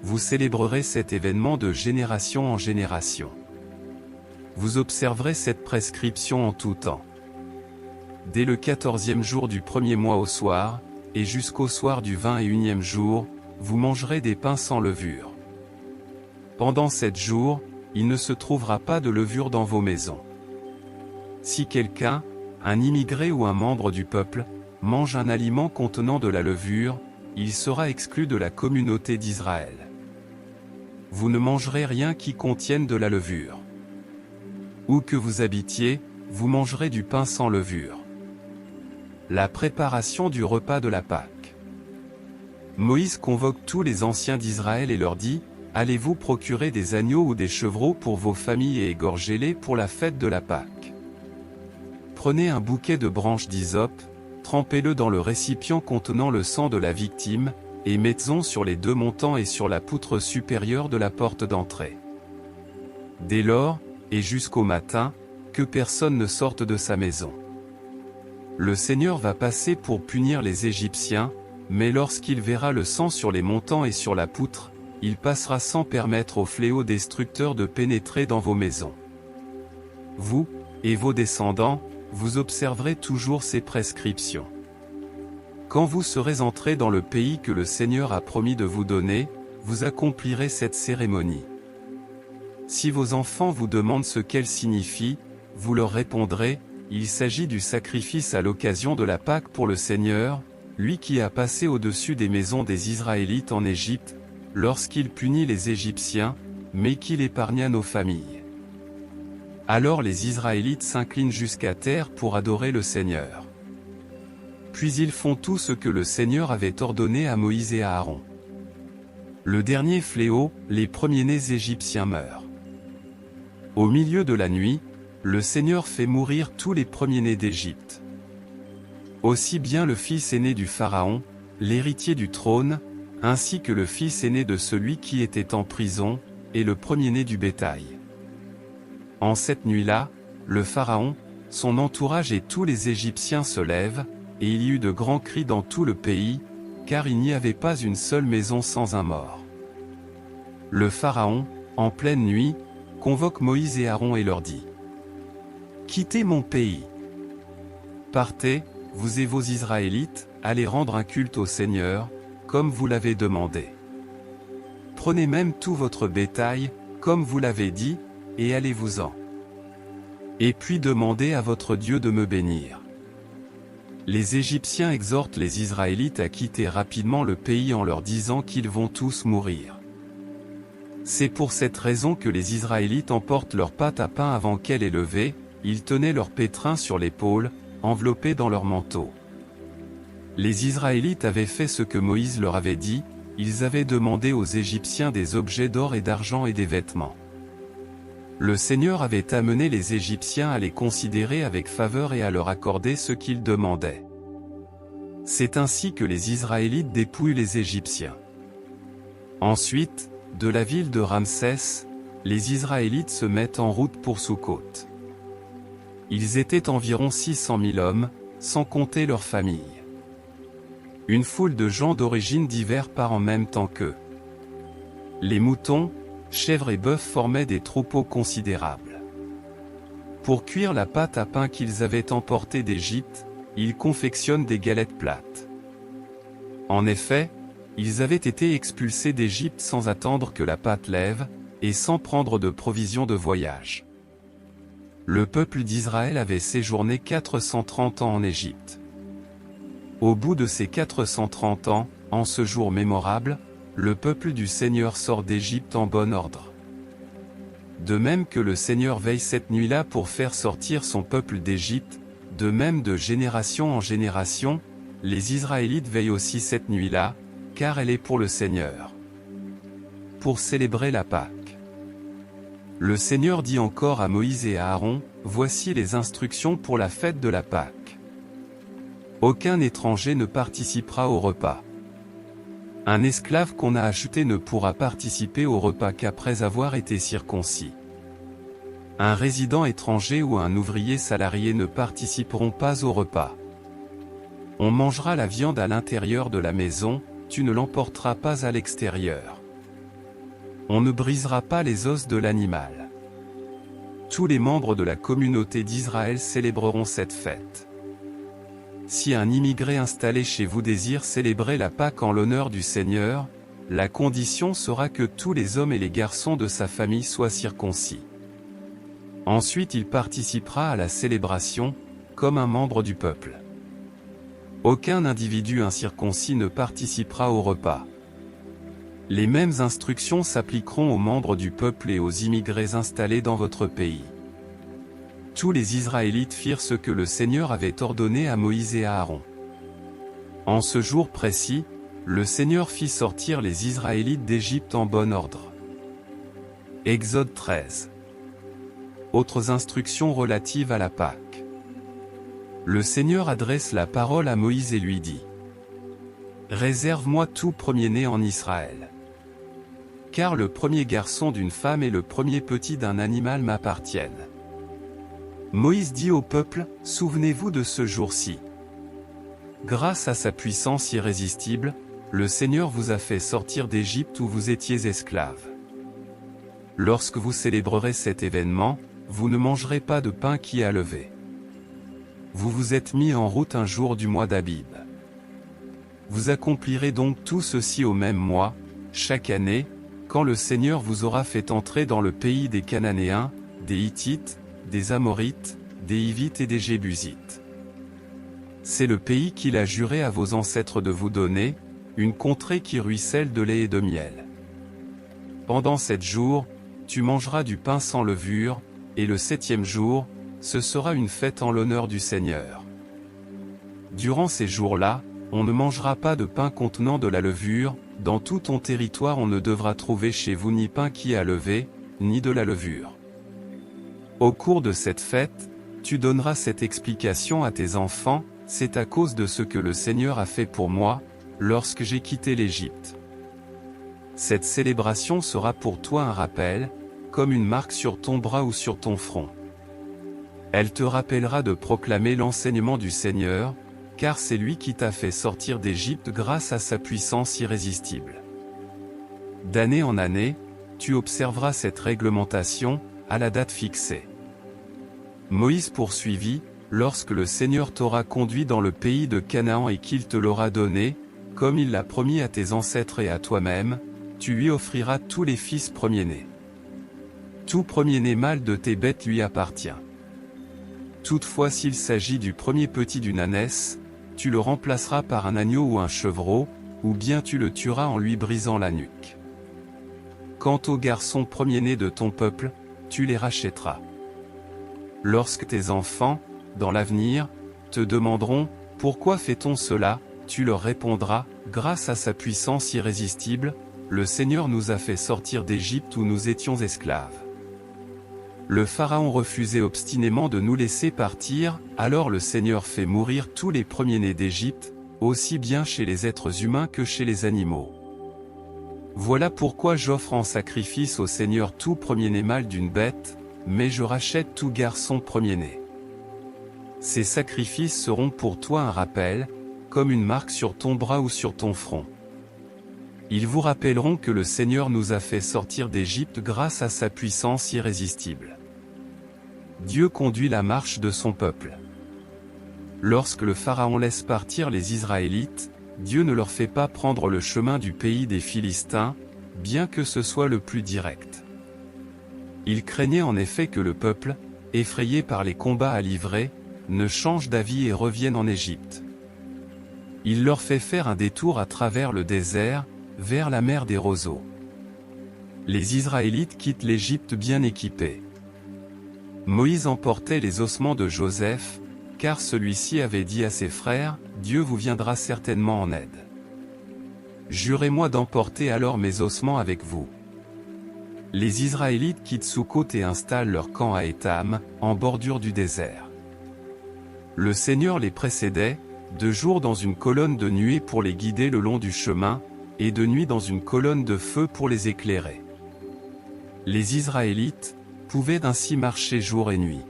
Vous célébrerez cet événement de génération en génération. Vous observerez cette prescription en tout temps. Dès le 14e jour du premier mois au soir, et jusqu'au soir du 21e jour, vous mangerez des pains sans levure. Pendant 7 jours, il ne se trouvera pas de levure dans vos maisons. Si quelqu'un, un immigré ou un membre du peuple, mange un aliment contenant de la levure, il sera exclu de la communauté d'Israël. Vous ne mangerez rien qui contienne de la levure. Où que vous habitiez, vous mangerez du pain sans levure. La préparation du repas de la Pâque. Moïse convoque tous les anciens d'Israël et leur dit, « Allez-vous procurer des agneaux ou des chevreaux pour vos familles et égorgez-les pour la fête de la Pâque. Prenez un bouquet de branches d'hysope, trempez-le dans le récipient contenant le sang de la victime, et mettez-en sur les 2 montants et sur la poutre supérieure de la porte d'entrée. Dès lors, et jusqu'au matin, que personne ne sorte de sa maison. Le Seigneur va passer pour punir les Égyptiens, mais lorsqu'il verra le sang sur les montants et sur la poutre, il passera sans permettre au fléau destructeur de pénétrer dans vos maisons. Vous, et vos descendants, vous observerez toujours ces prescriptions. Quand vous serez entrés dans le pays que le Seigneur a promis de vous donner, vous accomplirez cette cérémonie. Si vos enfants vous demandent ce qu'elle signifie, vous leur répondrez, il s'agit du sacrifice à l'occasion de la Pâque pour le Seigneur, lui qui a passé au-dessus des maisons des Israélites en Égypte, lorsqu'il punit les Égyptiens, mais qu'il épargna nos familles. Alors les Israélites s'inclinent jusqu'à terre pour adorer le Seigneur. Puis ils font tout ce que le Seigneur avait ordonné à Moïse et à Aaron. Le dernier fléau, les premiers-nés égyptiens meurent. Au milieu de la nuit, le Seigneur fait mourir tous les premiers-nés d'Égypte. Aussi bien le fils aîné du Pharaon, l'héritier du trône, ainsi que le fils aîné de celui qui était en prison, et le premier-né du bétail. En cette nuit-là, le Pharaon, son entourage et tous les Égyptiens se lèvent, et il y eut de grands cris dans tout le pays, car il n'y avait pas une seule maison sans un mort. Le Pharaon, en pleine nuit, convoque Moïse et Aaron et leur dit : Quittez mon pays. Partez, vous et vos Israélites, allez rendre un culte au Seigneur, comme vous l'avez demandé. Prenez même tout votre bétail, comme vous l'avez dit, et allez-vous-en. Et puis demandez à votre Dieu de me bénir. Les Égyptiens exhortent les Israélites à quitter rapidement le pays en leur disant qu'ils vont tous mourir. C'est pour cette raison que les Israélites emportent leur pâte à pain avant qu'elle ait levé, ils tenaient leur pétrin sur l'épaule, enveloppés dans leur manteau. Les Israélites avaient fait ce que Moïse leur avait dit, ils avaient demandé aux Égyptiens des objets d'or et d'argent et des vêtements. Le Seigneur avait amené les Égyptiens à les considérer avec faveur et à leur accorder ce qu'ils demandaient. C'est ainsi que les Israélites dépouillent les Égyptiens. Ensuite, de la ville de Ramsès, les Israélites se mettent en route pour Soukhot. Ils étaient environ 600 000 hommes, sans compter leurs familles. Une foule de gens d'origines diverses part en même temps qu'eux. Les moutons, chèvres et bœufs formaient des troupeaux considérables. Pour cuire la pâte à pain qu'ils avaient emportée d'Égypte, ils confectionnent des galettes plates. En effet, ils avaient été expulsés d'Égypte sans attendre que la pâte lève, et sans prendre de provisions de voyage. Le peuple d'Israël avait séjourné 430 ans en Égypte. Au bout de ces 430 ans, en ce jour mémorable, le peuple du Seigneur sort d'Égypte en bon ordre. De même que le Seigneur veille cette nuit-là pour faire sortir son peuple d'Égypte, de même de génération en génération, les Israélites veillent aussi cette nuit-là, car elle est pour le Seigneur. Pour célébrer la Pâque. Le Seigneur dit encore à Moïse et à Aaron, voici les instructions pour la fête de la Pâque. Aucun étranger ne participera au repas. Un esclave qu'on a acheté ne pourra participer au repas qu'après avoir été circoncis. Un résident étranger ou un ouvrier salarié ne participeront pas au repas. On mangera la viande à l'intérieur de la maison, tu ne l'emporteras pas à l'extérieur. On ne brisera pas les os de l'animal. Tous les membres de la communauté d'Israël célébreront cette fête. Si un immigré installé chez vous désire célébrer la Pâque en l'honneur du Seigneur, la condition sera que tous les hommes et les garçons de sa famille soient circoncis. Ensuite il participera à la célébration, comme un membre du peuple. Aucun individu incirconcis ne participera au repas. Les mêmes instructions s'appliqueront aux membres du peuple et aux immigrés installés dans votre pays. Tous les Israélites firent ce que le Seigneur avait ordonné à Moïse et à Aaron. En ce jour précis, le Seigneur fit sortir les Israélites d'Égypte en bon ordre. Exode 13. Autres instructions relatives à la Pâque. Le Seigneur adresse la parole à Moïse et lui dit: Réserve-moi tout premier-né en Israël. Car le premier garçon d'une femme et le premier petit d'un animal m'appartiennent. Moïse dit au peuple: Souvenez-vous de ce jour-ci. Grâce à sa puissance irrésistible, le Seigneur vous a fait sortir d'Égypte où vous étiez esclaves. Lorsque vous célébrerez cet événement, vous ne mangerez pas de pain qui a levé. Vous vous êtes mis en route un jour du mois d'Abib. Vous accomplirez donc tout ceci au même mois, chaque année, quand le Seigneur vous aura fait entrer dans le pays des Cananéens, des Hittites, des Amorites, des Hivites et des Jébusites. C'est le pays qu'il a juré à vos ancêtres de vous donner, une contrée qui ruisselle de lait et de miel. Pendant 7 jours, tu mangeras du pain sans levure, et le 7e jour, ce sera une fête en l'honneur du Seigneur. Durant ces jours-là, on ne mangera pas de pain contenant de la levure, dans tout ton territoire on ne devra trouver chez vous ni pain qui a levé, ni de la levure. Au cours de cette fête, tu donneras cette explication à tes enfants: c'est à cause de ce que le Seigneur a fait pour moi, lorsque j'ai quitté l'Égypte. Cette célébration sera pour toi un rappel, comme une marque sur ton bras ou sur ton front. Elle te rappellera de proclamer l'enseignement du Seigneur, car c'est lui qui t'a fait sortir d'Égypte grâce à sa puissance irrésistible. D'année en année, tu observeras cette réglementation, à la date fixée. Moïse poursuivit: Lorsque le Seigneur t'aura conduit dans le pays de Canaan et qu'il te l'aura donné, comme il l'a promis à tes ancêtres et à toi-même, tu lui offriras tous les fils premiers-nés. Tout premier-né mâle de tes bêtes lui appartient. Toutefois, s'il s'agit du premier petit d'une ânesse, tu le remplaceras par un agneau ou un chevreau, ou bien tu le tueras en lui brisant la nuque. Quant aux garçons premiers-nés de ton peuple, tu les rachèteras. Lorsque tes enfants, dans l'avenir, te demanderont: Pourquoi fait-on cela? Tu leur répondras: Grâce à sa puissance irrésistible, le Seigneur nous a fait sortir d'Égypte où nous étions esclaves. Le Pharaon refusait obstinément de nous laisser partir, alors le Seigneur fait mourir tous les premiers-nés d'Égypte, aussi bien chez les êtres humains que chez les animaux. Voilà pourquoi j'offre en sacrifice au Seigneur tout premier-né mâle d'une bête, mais je rachète tout garçon premier-né. Ces sacrifices seront pour toi un rappel, comme une marque sur ton bras ou sur ton front. Ils vous rappelleront que le Seigneur nous a fait sortir d'Égypte grâce à sa puissance irrésistible. Dieu conduit la marche de son peuple. Lorsque le Pharaon laisse partir les Israélites, Dieu ne leur fait pas prendre le chemin du pays des Philistins, bien que ce soit le plus direct. Il craignait en effet que le peuple, effrayé par les combats à livrer, ne change d'avis et revienne en Égypte. Il leur fait faire un détour à travers le désert, vers la mer des roseaux. Les Israélites quittent l'Égypte bien équipés. Moïse emportait les ossements de Joseph, car celui-ci avait dit à ses frères: Dieu vous viendra certainement en aide. Jurez-moi d'emporter alors mes ossements avec vous. Les Israélites quittent Soukot et installent leur camp à Étam, en bordure du désert. Le Seigneur les précédait, de jour dans une colonne de nuée pour les guider le long du chemin, et de nuit dans une colonne de feu pour les éclairer. Les Israélites pouvaient ainsi marcher jour et nuit.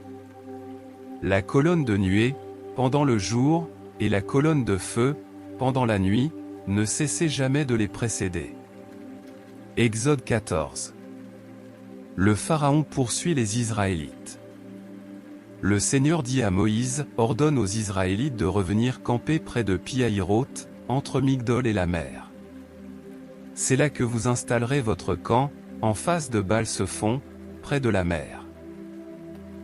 La colonne de nuée, pendant le jour, et la colonne de feu, pendant la nuit, ne cessaient jamais de les précéder. Exode 14. Le Pharaon poursuit les Israélites. Le Seigneur dit à Moïse: Ordonne aux Israélites de revenir camper près de Pi-Hahiroth, entre Migdol et la mer. C'est là que vous installerez votre camp, en face de Baal-Zephon, près de la mer.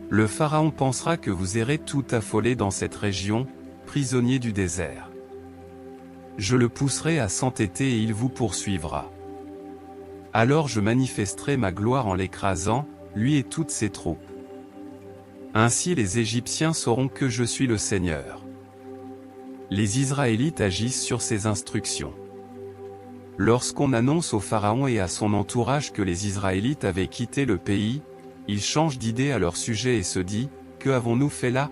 Le Pharaon pensera que vous errez tout affolé dans cette région, prisonnier du désert. Je le pousserai à s'entêter et il vous poursuivra. Alors je manifesterai ma gloire en l'écrasant, lui et toutes ses troupes. Ainsi les Égyptiens sauront que je suis le Seigneur. Les Israélites agissent sur ces instructions. Lorsqu'on annonce au Pharaon et à son entourage que les Israélites avaient quitté le pays, ils changent d'idée à leur sujet et se disent: Que avons-nous fait là?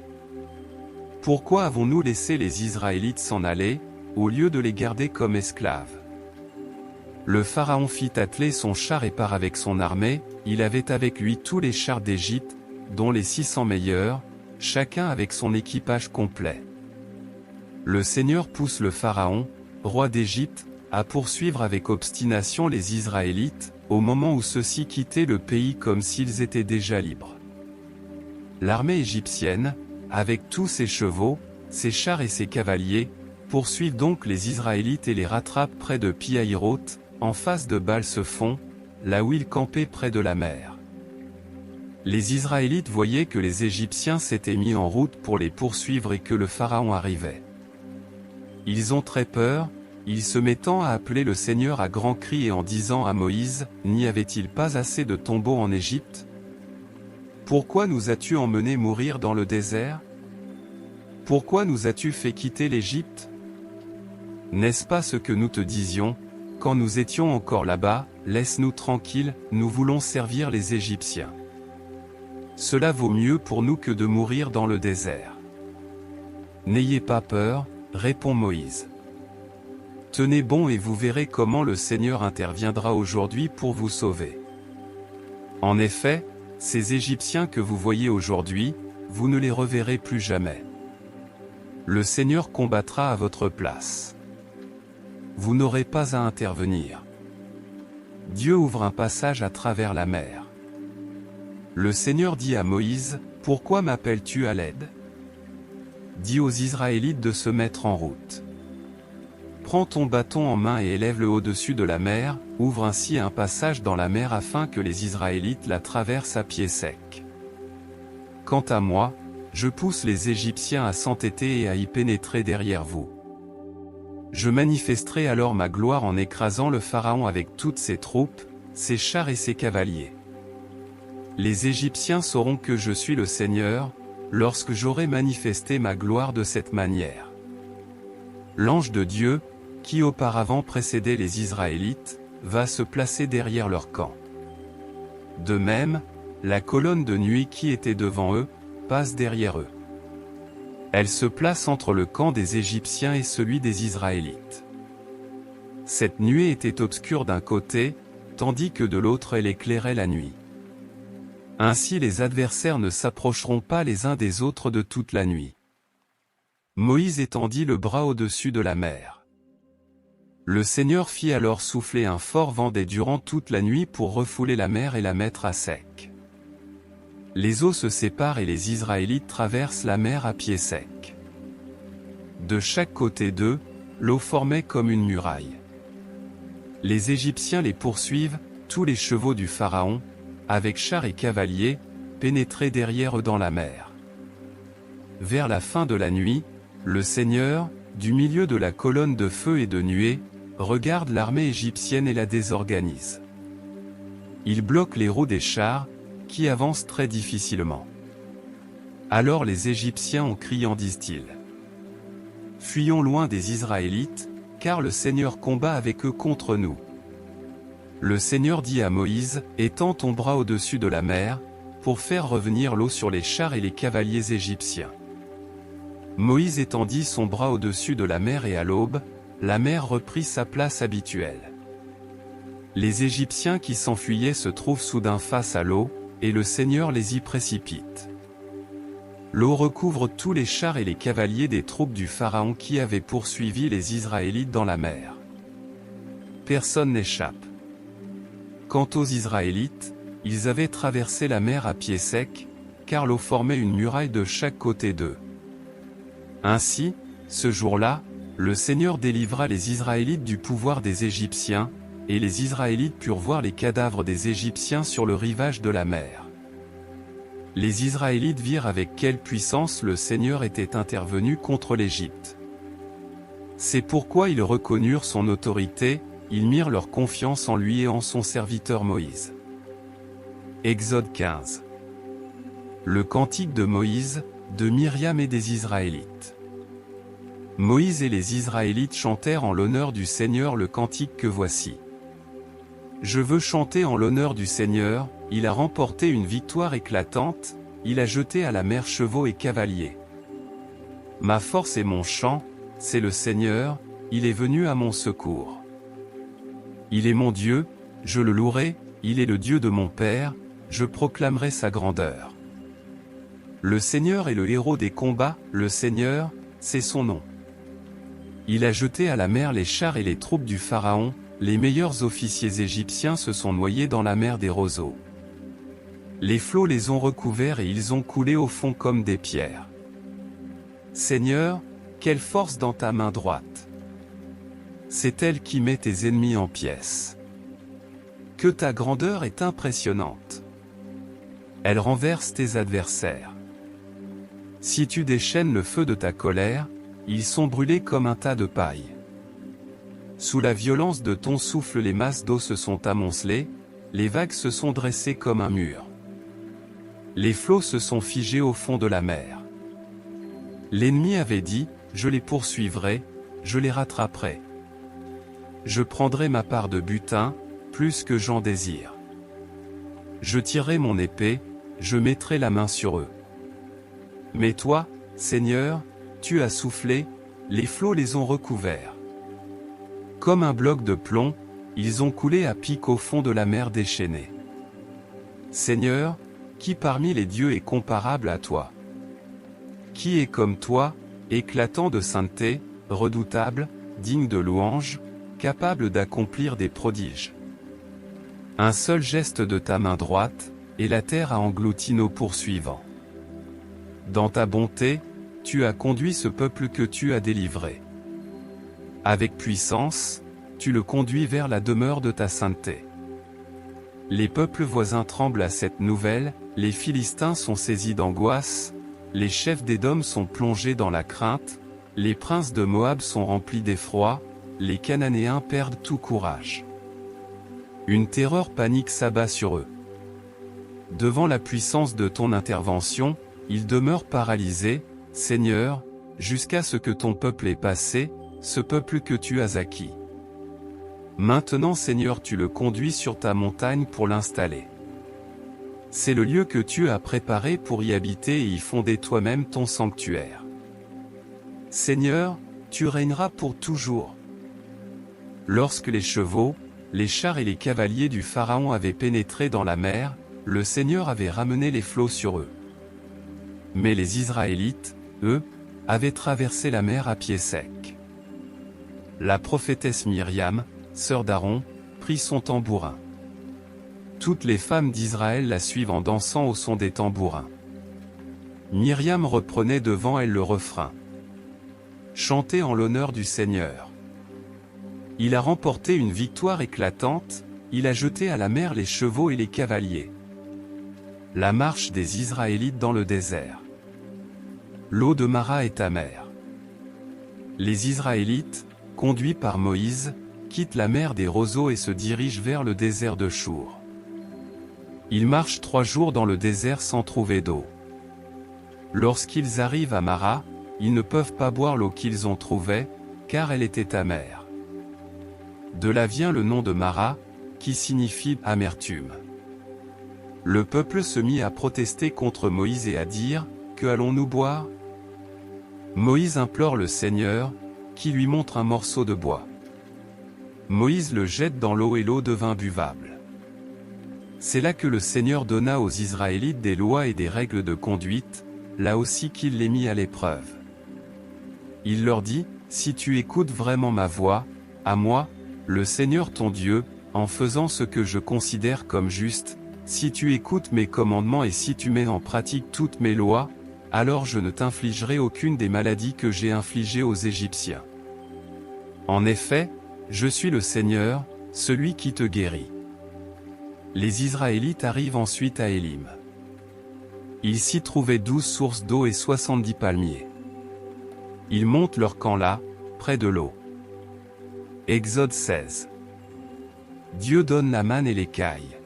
Pourquoi avons-nous laissé les Israélites s'en aller, au lieu de les garder comme esclaves? Le pharaon fit atteler son char et part avec son armée, il avait avec lui tous les chars d'Égypte, dont les 600 meilleurs, chacun avec son équipage complet. Le Seigneur pousse le pharaon, roi d'Égypte, à poursuivre avec obstination les Israélites, au moment où ceux-ci quittaient le pays comme s'ils étaient déjà libres. L'armée égyptienne, avec tous ses chevaux, ses chars et ses cavaliers, poursuivent donc les Israélites et les rattrapent près de Pi-Hahiroth, en face de Baal-Zephon, là où ils campaient près de la mer. Les Israélites voyaient que les Égyptiens s'étaient mis en route pour les poursuivre et que le pharaon arrivait. Ils ont très peur, ils se mettant à appeler le Seigneur à grands cris et en disant à Moïse, « N'y avait-il pas assez de tombeaux en Égypte? Pourquoi nous as-tu emmenés mourir dans le désert? Pourquoi nous as-tu fait quitter l'Égypte? N'est-ce pas ce que nous te disions, quand nous étions encore là-bas, laisse-nous tranquilles, nous voulons servir les Égyptiens. Cela vaut mieux pour nous que de mourir dans le désert. N'ayez pas peur, répond Moïse. Tenez bon et vous verrez comment le Seigneur interviendra aujourd'hui pour vous sauver. En effet, ces Égyptiens que vous voyez aujourd'hui, vous ne les reverrez plus jamais. Le Seigneur combattra à votre place. Vous n'aurez pas à intervenir. Dieu ouvre un passage à travers la mer. Le Seigneur dit à Moïse, « Pourquoi m'appelles-tu à l'aide? Dis aux Israélites de se mettre en route. Prends ton bâton en main et élève-le au-dessus de la mer, ouvre ainsi un passage dans la mer afin que les Israélites la traversent à pied sec. Quant à moi, je pousse les Égyptiens à s'entêter et à y pénétrer derrière vous. Je manifesterai alors ma gloire en écrasant le Pharaon avec toutes ses troupes, ses chars et ses cavaliers. Les Égyptiens sauront que je suis le Seigneur, lorsque j'aurai manifesté ma gloire de cette manière. » L'ange de Dieu, qui auparavant précédait les Israélites, va se placer derrière leur camp. De même, la colonne de nuit qui était devant eux, passe derrière eux. Elle se place entre le camp des Égyptiens et celui des Israélites. Cette nuée était obscure d'un côté, tandis que de l'autre elle éclairait la nuit. Ainsi les adversaires ne s'approcheront pas les uns des autres de toute la nuit. Moïse étendit le bras au-dessus de la mer. Le Seigneur fit alors souffler un fort vent durant toute la nuit pour refouler la mer et la mettre à sec. Les eaux se séparent et les Israélites traversent la mer à pied sec. De chaque côté d'eux, l'eau formait comme une muraille. Les Égyptiens les poursuivent, tous les chevaux du Pharaon, avec chars et cavaliers, pénétraient derrière eux dans la mer. Vers la fin de la nuit, le Seigneur, du milieu de la colonne de feu et de nuée, regarde l'armée égyptienne et la désorganise. Il bloque les roues des chars, qui avancent très difficilement. Alors les Égyptiens en criant disent-ils, « Fuyons loin des Israélites, car le Seigneur combat avec eux contre nous. » Le Seigneur dit à Moïse, « Étends ton bras au-dessus de la mer, pour faire revenir l'eau sur les chars et les cavaliers égyptiens. » Moïse étendit son bras au-dessus de la mer et à l'aube, la mer reprit sa place habituelle. Les Égyptiens qui s'enfuyaient se trouvent soudain face à l'eau, et le Seigneur les y précipite. L'eau recouvre tous les chars et les cavaliers des troupes du Pharaon qui avaient poursuivi les Israélites dans la mer. Personne n'échappe. Quant aux Israélites, ils avaient traversé la mer à pied sec, car l'eau formait une muraille de chaque côté d'eux. Ainsi, ce jour-là, le Seigneur délivra les Israélites du pouvoir des Égyptiens, et les Israélites purent voir les cadavres des Égyptiens sur le rivage de la mer. Les Israélites virent avec quelle puissance le Seigneur était intervenu contre l'Égypte. C'est pourquoi ils reconnurent son autorité, ils mirent leur confiance en lui et en son serviteur Moïse. Exode 15. Le cantique de Moïse, de Myriam et des Israélites. Moïse et les Israélites chantèrent en l'honneur du Seigneur le cantique que voici. Je veux chanter en l'honneur du Seigneur, il a remporté une victoire éclatante, il a jeté à la mer chevaux et cavaliers. Ma force et mon chant, c'est le Seigneur, il est venu à mon secours. Il est mon Dieu, je le louerai, il est le Dieu de mon Père, je proclamerai sa grandeur. Le Seigneur est le héros des combats, le Seigneur, c'est son nom. Il a jeté à la mer les chars et les troupes du Pharaon, les meilleurs officiers égyptiens se sont noyés dans la mer des roseaux. Les flots les ont recouverts et ils ont coulé au fond comme des pierres. Seigneur, quelle force dans ta main droite! C'est elle qui met tes ennemis en pièces. Que ta grandeur est impressionnante. Elle renverse tes adversaires. Si tu déchaînes le feu de ta colère, ils sont brûlés comme un tas de paille. Sous la violence de ton souffle les masses d'eau se sont amoncelées, les vagues se sont dressées comme un mur. Les flots se sont figés au fond de la mer. L'ennemi avait dit, je les poursuivrai, je les rattraperai. Je prendrai ma part de butin, plus que j'en désire. Je tirerai mon épée, je mettrai la main sur eux. Mais toi, Seigneur, tu as soufflé, les flots les ont recouverts. Comme un bloc de plomb, ils ont coulé à pic au fond de la mer déchaînée. Seigneur, qui parmi les dieux est comparable à toi? Qui est comme toi, éclatant de sainteté, redoutable, digne de louange, capable d'accomplir des prodiges? Un seul geste de ta main droite, et la terre a englouti nos poursuivants. Dans ta bonté, tu as conduit ce peuple que tu as délivré. Avec puissance, tu le conduis vers la demeure de ta sainteté. Les peuples voisins tremblent à cette nouvelle, les Philistins sont saisis d'angoisse, les chefs d'Édom sont plongés dans la crainte, les princes de Moab sont remplis d'effroi, les Cananéens perdent tout courage. Une terreur panique s'abat sur eux. Devant la puissance de ton intervention, ils demeurent paralysés, Seigneur, jusqu'à ce que ton peuple ait passé, ce peuple que tu as acquis. Maintenant Seigneur tu le conduis sur ta montagne pour l'installer. C'est le lieu que tu as préparé pour y habiter et y fonder toi-même ton sanctuaire. Seigneur, tu régneras pour toujours. Lorsque les chevaux, les chars et les cavaliers du Pharaon avaient pénétré dans la mer, le Seigneur avait ramené les flots sur eux. Mais les Israélites, eux, avaient traversé la mer à pied sec. La prophétesse Myriam, sœur d'Aaron, prit son tambourin. Toutes les femmes d'Israël la suivent en dansant au son des tambourins. Myriam reprenait devant elle le refrain. Chantez en l'honneur du Seigneur. Il a remporté une victoire éclatante, il a jeté à la mer les chevaux et les cavaliers. La marche des Israélites dans le désert. L'eau de Mara est amère. Les Israélites, conduits par Moïse, quittent la mer des roseaux et se dirigent vers le désert de Chour. Ils marchent 3 jours dans le désert sans trouver d'eau. Lorsqu'ils arrivent à Mara, ils ne peuvent pas boire l'eau qu'ils ont trouvée, car elle était amère. De là vient le nom de Mara, qui signifie amertume. Le peuple se mit à protester contre Moïse et à dire, que allons-nous boire? Moïse implore le Seigneur, qui lui montre un morceau de bois. Moïse le jette dans l'eau et l'eau devint buvable. C'est là que le Seigneur donna aux Israélites des lois et des règles de conduite, là aussi qu'il les mit à l'épreuve. Il leur dit, si tu écoutes vraiment ma voix, à moi, le Seigneur ton Dieu, en faisant ce que je considère comme juste, si tu écoutes mes commandements et si tu mets en pratique toutes mes lois, alors je ne t'infligerai aucune des maladies que j'ai infligées aux Égyptiens. En effet, je suis le Seigneur, celui qui te guérit. Les Israélites arrivent ensuite à Élim. Ils s'y trouvaient 12 sources d'eau et 70 palmiers. Ils montent leur camp là, près de l'eau. Exode 16. Dieu donne la manne et l'écaille.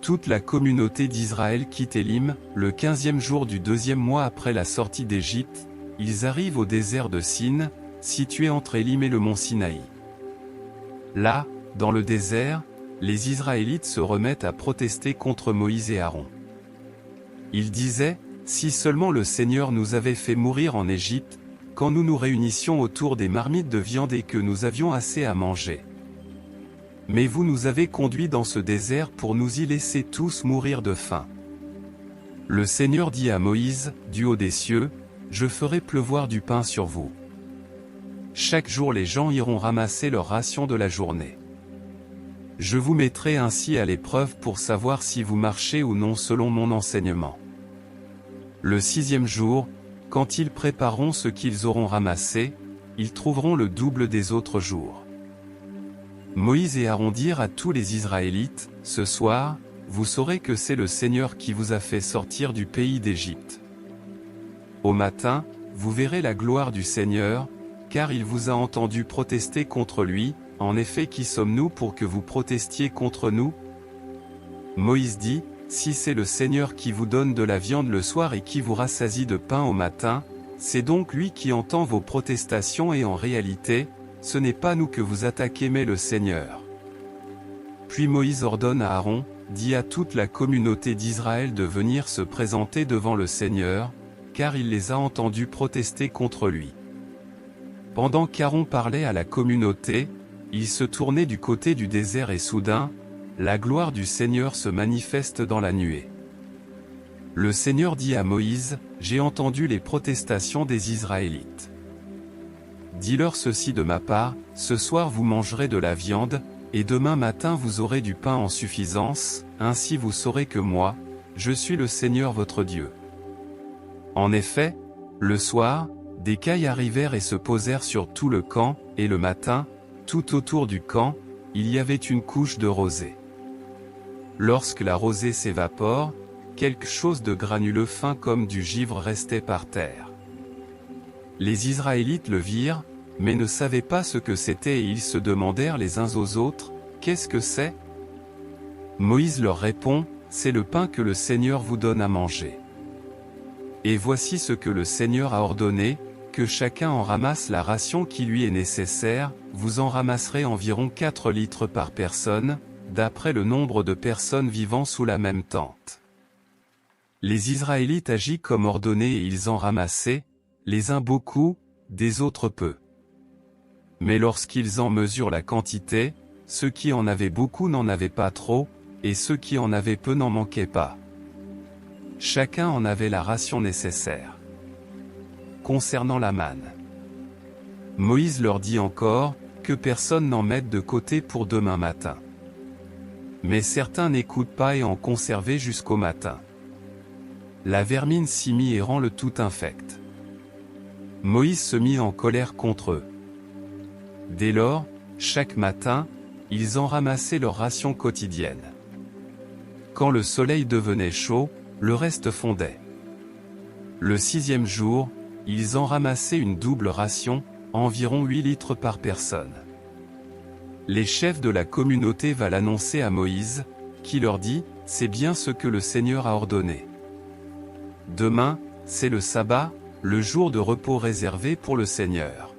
Toute la communauté d'Israël quitte Élim, le 15e jour du 2e mois après la sortie d'Égypte, ils arrivent au désert de Sin, situé entre Élim et le mont Sinaï. Là, dans le désert, les Israélites se remettent à protester contre Moïse et Aaron. Ils disaient, si seulement le Seigneur nous avait fait mourir en Égypte, quand nous nous réunissions autour des marmites de viande et que nous avions assez à manger. Mais vous nous avez conduits dans ce désert pour nous y laisser tous mourir de faim. Le Seigneur dit à Moïse, du haut des cieux, je ferai pleuvoir du pain sur vous. Chaque jour les gens iront ramasser leur ration de la journée. Je vous mettrai ainsi à l'épreuve pour savoir si vous marchez ou non selon mon enseignement. Le 6e jour, quand ils prépareront ce qu'ils auront ramassé, ils trouveront le double des autres jours. Moïse et Aaron dirent à tous les Israélites, ce soir, vous saurez que c'est le Seigneur qui vous a fait sortir du pays d'Égypte. Au matin, vous verrez la gloire du Seigneur, car il vous a entendu protester contre lui. En effet, qui sommes-nous pour que vous protestiez contre nous? Moïse dit, si c'est le Seigneur qui vous donne de la viande le soir et qui vous rassasie de pain au matin, c'est donc lui qui entend vos protestations et en réalité, ce n'est pas nous que vous attaquez mais le Seigneur. Puis Moïse ordonne à Aaron, dit à toute la communauté d'Israël de venir se présenter devant le Seigneur, car il les a entendus protester contre lui. Pendant qu'Aaron parlait à la communauté, il se tournait du côté du désert et soudain, la gloire du Seigneur se manifeste dans la nuée. Le Seigneur dit à Moïse, j'ai entendu les protestations des Israélites. Dis-leur ceci de ma part, ce soir vous mangerez de la viande, et demain matin vous aurez du pain en suffisance, ainsi vous saurez que moi, je suis le Seigneur votre Dieu. En effet, le soir, des cailles arrivèrent et se posèrent sur tout le camp, et le matin, tout autour du camp, il y avait une couche de rosée. Lorsque la rosée s'évapore, quelque chose de granuleux fin comme du givre restait par terre. Les Israélites le virent, mais ne savaient pas ce que c'était et ils se demandèrent les uns aux autres, qu'est-ce que c'est? Moïse leur répond, c'est le pain que le Seigneur vous donne à manger. Et voici ce que le Seigneur a ordonné, que chacun en ramasse la ration qui lui est nécessaire, vous en ramasserez environ 4 litres par personne, d'après le nombre de personnes vivant sous la même tente. Les Israélites agirent comme ordonné et ils en ramassaient, les uns beaucoup, des autres peu. Mais lorsqu'ils en mesurent la quantité, ceux qui en avaient beaucoup n'en avaient pas trop, et ceux qui en avaient peu n'en manquaient pas. Chacun en avait la ration nécessaire. Concernant la manne, Moïse leur dit encore, que personne n'en mette de côté pour demain matin. Mais certains n'écoutent pas et en conservaient jusqu'au matin. La vermine s'y mit et rend le tout infect. Moïse se mit en colère contre eux. Dès lors, chaque matin, ils en ramassaient leur ration quotidienne. Quand le soleil devenait chaud, le reste fondait. Le 6e jour, ils en ramassaient une double ration, environ 8 litres par personne. Les chefs de la communauté va l'annoncer à Moïse, qui leur dit, c'est bien ce que le Seigneur a ordonné. Demain, c'est le sabbat, le jour de repos réservé pour le Seigneur.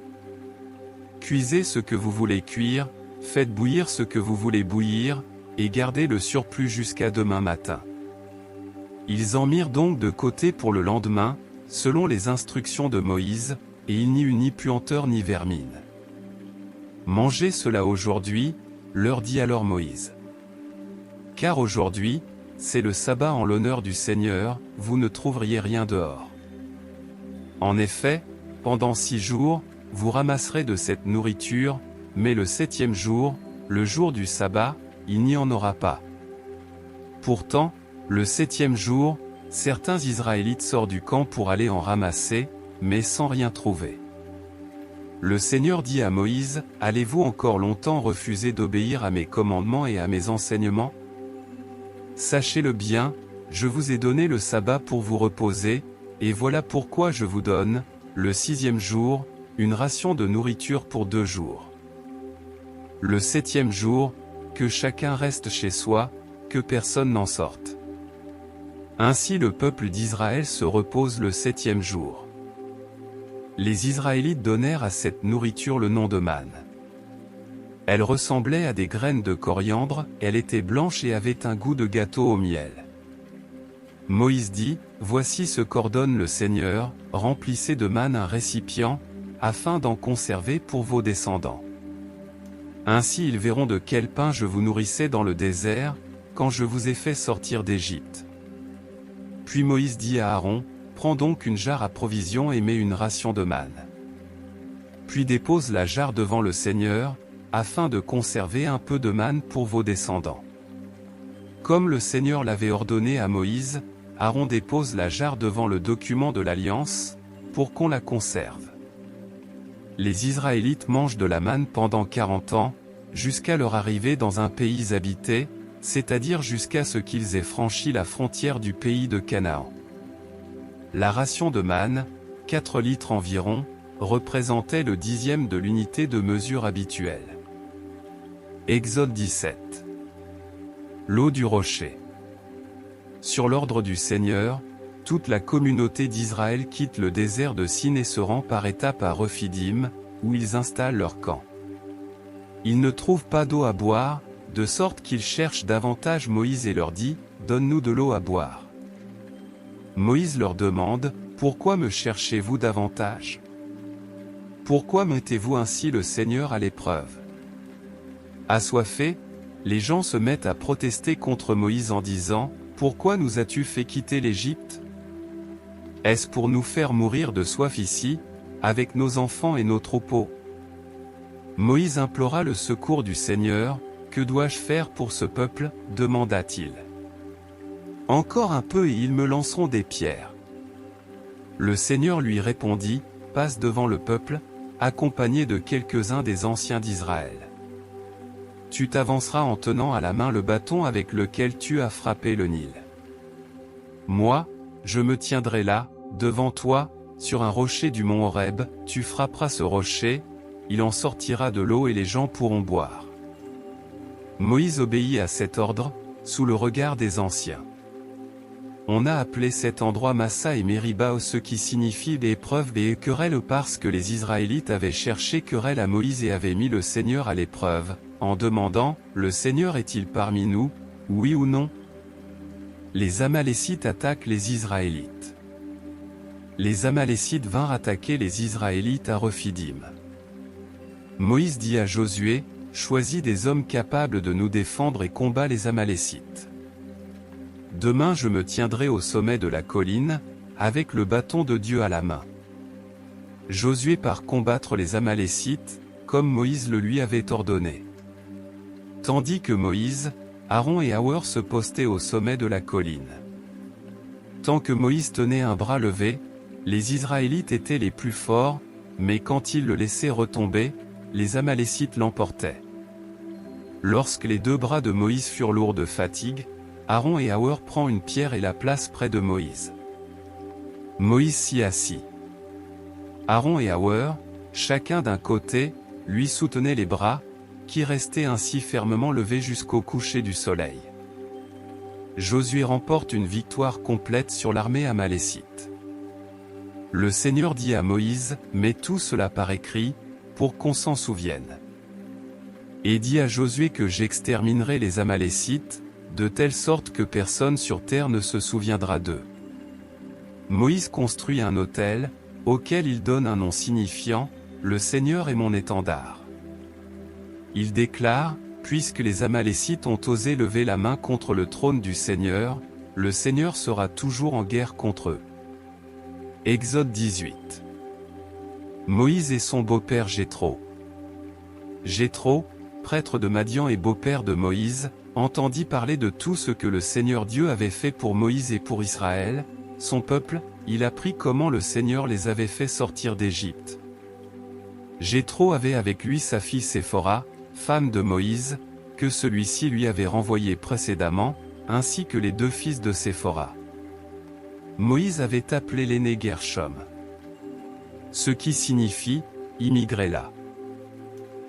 Cuisez ce que vous voulez cuire, faites bouillir ce que vous voulez bouillir, et gardez le surplus jusqu'à demain matin. Ils en mirent donc de côté pour le lendemain, selon les instructions de Moïse, et il n'y eut ni puanteur ni vermine. Mangez cela aujourd'hui, leur dit alors Moïse. Car aujourd'hui, c'est le sabbat en l'honneur du Seigneur, vous ne trouveriez rien dehors. En effet, pendant 6 jours, vous ramasserez de cette nourriture, mais le 7e jour, le jour du sabbat, il n'y en aura pas. Pourtant, le 7e jour, certains Israélites sortent du camp pour aller en ramasser, mais sans rien trouver. Le Seigneur dit à Moïse, « Allez-vous encore longtemps refuser d'obéir à mes commandements et à mes enseignements? Sachez-le bien, je vous ai donné le sabbat pour vous reposer, et voilà pourquoi je vous donne, le 6e jour, une ration de nourriture pour 2 jours. Le 7e jour, que chacun reste chez soi, que personne n'en sorte. » Ainsi le peuple d'Israël se repose le 7e jour. Les Israélites donnèrent à cette nourriture le nom de manne. Elle ressemblait à des graines de coriandre, elle était blanche et avait un goût de gâteau au miel. Moïse dit, voici ce qu'ordonne le Seigneur, remplissez de manne un récipient, afin d'en conserver pour vos descendants. Ainsi ils verront de quel pain je vous nourrissais dans le désert, quand je vous ai fait sortir d'Égypte. Puis Moïse dit à Aaron, prends donc une jarre à provisions et mets une ration de manne. Puis dépose la jarre devant le Seigneur, afin de conserver un peu de manne pour vos descendants. Comme le Seigneur l'avait ordonné à Moïse, Aaron dépose la jarre devant le document de l'Alliance, pour qu'on la conserve. Les Israélites mangent de la manne pendant 40 ans, jusqu'à leur arrivée dans un pays habité, c'est-à-dire jusqu'à ce qu'ils aient franchi la frontière du pays de Canaan. La ration de manne, 4 litres environ, représentait le 10e de l'unité de mesure habituelle. Exode 17. L'eau du rocher. Sur l'ordre du Seigneur, toute la communauté d'Israël quitte le désert de Sin et se rend par étapes à Rephidim, où ils installent leur camp. Ils ne trouvent pas d'eau à boire, de sorte qu'ils cherchent davantage Moïse et leur dit, « Donne-nous de l'eau à boire. » Moïse leur demande, « Pourquoi me cherchez-vous davantage? Pourquoi mettez-vous ainsi le Seigneur à l'épreuve? » Assoiffés, les gens se mettent à protester contre Moïse en disant, « Pourquoi nous as-tu fait quitter l'Égypte? Est-ce pour nous faire mourir de soif ici, avec nos enfants et nos troupeaux? » Moïse implora le secours du Seigneur. « Que dois-je faire pour ce peuple ?» demanda-t-il. « Encore un peu et ils me lanceront des pierres. » Le Seigneur lui répondit, « Passe devant le peuple, accompagné de quelques-uns des anciens d'Israël. Tu t'avanceras en tenant à la main le bâton avec lequel tu as frappé le Nil. Moi, je me tiendrai là, devant toi, sur un rocher du mont Horeb, tu frapperas ce rocher, il en sortira de l'eau et les gens pourront boire. » Moïse obéit à cet ordre, sous le regard des anciens. On a appelé cet endroit Massa et Mériba, ce qui signifie des épreuves et querelles, parce que les Israélites avaient cherché querelle à Moïse et avaient mis le Seigneur à l'épreuve, en demandant, « Le Seigneur est-il parmi nous, oui ou non ?» Les Amalécites attaquent les Israélites. Les Amalécites vinrent attaquer les Israélites à Rephidim. Moïse dit à Josué, « Choisis des hommes capables de nous défendre et combat les Amalécites. Demain je me tiendrai au sommet de la colline, avec le bâton de Dieu à la main. » Josué part combattre les Amalécites, comme Moïse le lui avait ordonné. Tandis que Moïse, Aaron et Hur se postaient au sommet de la colline. Tant que Moïse tenait un bras levé, les Israélites étaient les plus forts, mais quand il le laissait retomber, les Amalécites l'emportaient. Lorsque les 2 bras de Moïse furent lourds de fatigue, Aaron et Hur prend une pierre et la place près de Moïse. Moïse s'y assit. Aaron et Hur, chacun d'un côté, lui soutenaient les bras, qui restaient ainsi fermement levés jusqu'au coucher du soleil. Josué remporte une victoire complète sur l'armée amalécite. Le Seigneur dit à Moïse, « Mets tout cela par écrit, pour qu'on s'en souvienne. Et dis à Josué que j'exterminerai les Amalécites, de telle sorte que personne sur terre ne se souviendra d'eux. » Moïse construit un autel, auquel il donne un nom signifiant, « Le Seigneur est mon étendard. » Il déclare, « Puisque les Amalécites ont osé lever la main contre le trône du Seigneur, le Seigneur sera toujours en guerre contre eux. » Exode 18. Moïse et son beau-père Jéthro. Jéthro, prêtre de Madian et beau-père de Moïse, entendit parler de tout ce que le Seigneur Dieu avait fait pour Moïse et pour Israël, son peuple. Il apprit comment le Seigneur les avait fait sortir d'Égypte. Jéthro avait avec lui sa fille Séphora, femme de Moïse, que celui-ci lui avait renvoyée précédemment, ainsi que les 2 fils de Séphora. Moïse avait appelé l'aîné Gershom, ce qui signifie « immigré là ».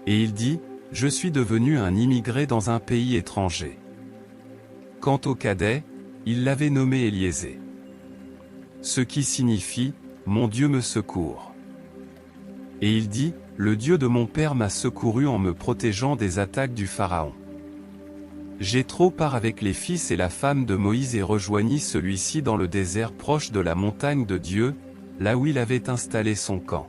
Et il dit, « Je suis devenu un immigré dans un pays étranger. » Quant au cadet, il l'avait nommé Éliézer, ce qui signifie « Mon Dieu me secourt ». Et il dit, « Le Dieu de mon père m'a secouru en me protégeant des attaques du Pharaon. » Jéthro part avec les fils et la femme de Moïse et rejoignit celui-ci dans le désert proche de la montagne de Dieu, là où il avait installé son camp.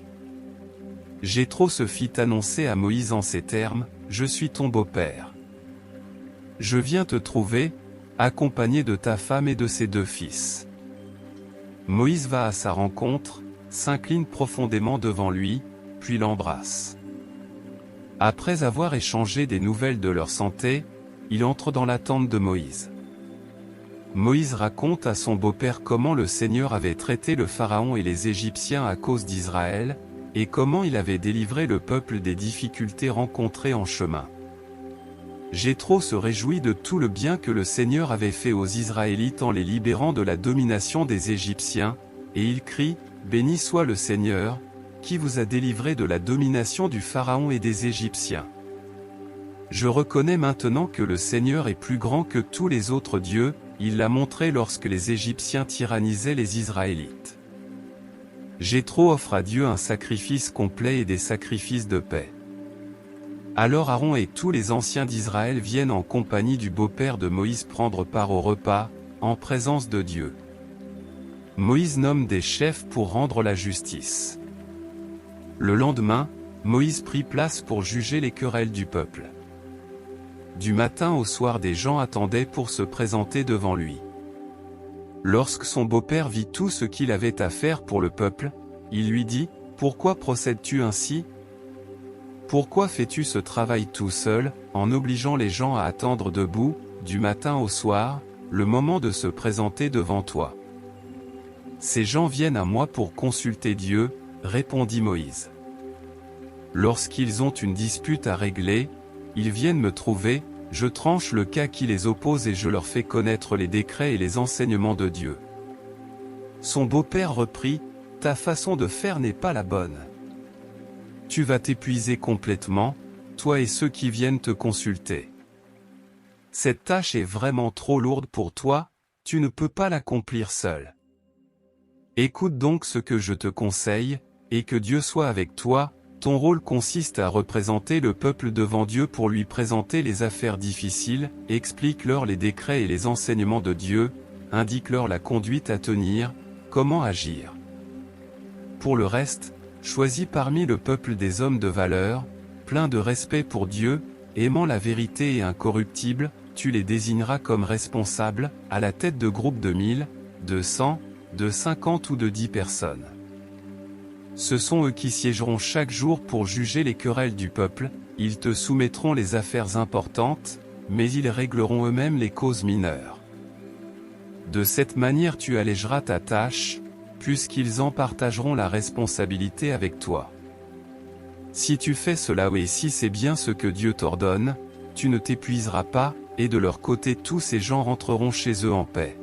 Jéthro se fit annoncer à Moïse en ces termes, « Je suis ton beau-père. Je viens te trouver, accompagné de ta femme et de ses 2 fils. » Moïse va à sa rencontre, s'incline profondément devant lui, puis l'embrasse. Après avoir échangé des nouvelles de leur santé, il entre dans la tente de Moïse. Moïse raconte à son beau-père comment le Seigneur avait traité le Pharaon et les Égyptiens à cause d'Israël, et comment il avait délivré le peuple des difficultés rencontrées en chemin. Jéthro se réjouit de tout le bien que le Seigneur avait fait aux Israélites en les libérant de la domination des Égyptiens, et il crie, « Béni soit le Seigneur, qui vous a délivré de la domination du Pharaon et des Égyptiens. Je reconnais maintenant que le Seigneur est plus grand que tous les autres dieux, il l'a montré lorsque les Égyptiens tyrannisaient les Israélites. » Jéthro offre à Dieu un sacrifice complet et des sacrifices de paix. Alors Aaron et tous les anciens d'Israël viennent en compagnie du beau-père de Moïse prendre part au repas, en présence de Dieu. Moïse nomme des chefs pour rendre la justice. Le lendemain, Moïse prit place pour juger les querelles du peuple. Du matin au soir des gens attendaient pour se présenter devant lui. Lorsque son beau-père vit tout ce qu'il avait à faire pour le peuple, il lui dit, « Pourquoi procèdes-tu ainsi ? Pourquoi fais-tu ce travail tout seul, en obligeant les gens à attendre debout, du matin au soir, le moment de se présenter devant toi ? Ces gens viennent à moi pour consulter Dieu, » répondit Moïse. Lorsqu'ils ont une dispute à régler, ils viennent me trouver, je tranche le cas qui les oppose et je leur fais connaître les décrets et les enseignements de Dieu. Son beau-père reprit, « Ta façon de faire n'est pas la bonne. Tu vas t'épuiser complètement, toi et ceux qui viennent te consulter. Cette tâche est vraiment trop lourde pour toi, tu ne peux pas l'accomplir seul. Écoute donc ce que je te conseille, et que Dieu soit avec toi. Ton rôle consiste à représenter le peuple devant Dieu pour lui présenter les affaires difficiles, explique-leur les décrets et les enseignements de Dieu, indique-leur la conduite à tenir, comment agir. Pour le reste, choisis parmi le peuple des hommes de valeur, pleins de respect pour Dieu, aimant la vérité et incorruptibles, tu les désigneras comme responsables, à la tête de groupes de 1000, de 100, de 50 ou de 10 personnes. Ce sont eux qui siégeront chaque jour pour juger les querelles du peuple, ils te soumettront les affaires importantes, mais ils régleront eux-mêmes les causes mineures. De cette manière tu allégeras ta tâche, puisqu'ils en partageront la responsabilité avec toi. Si tu fais cela et si c'est bien ce que Dieu t'ordonne, tu ne t'épuiseras pas, et de leur côté tous ces gens rentreront chez eux en paix.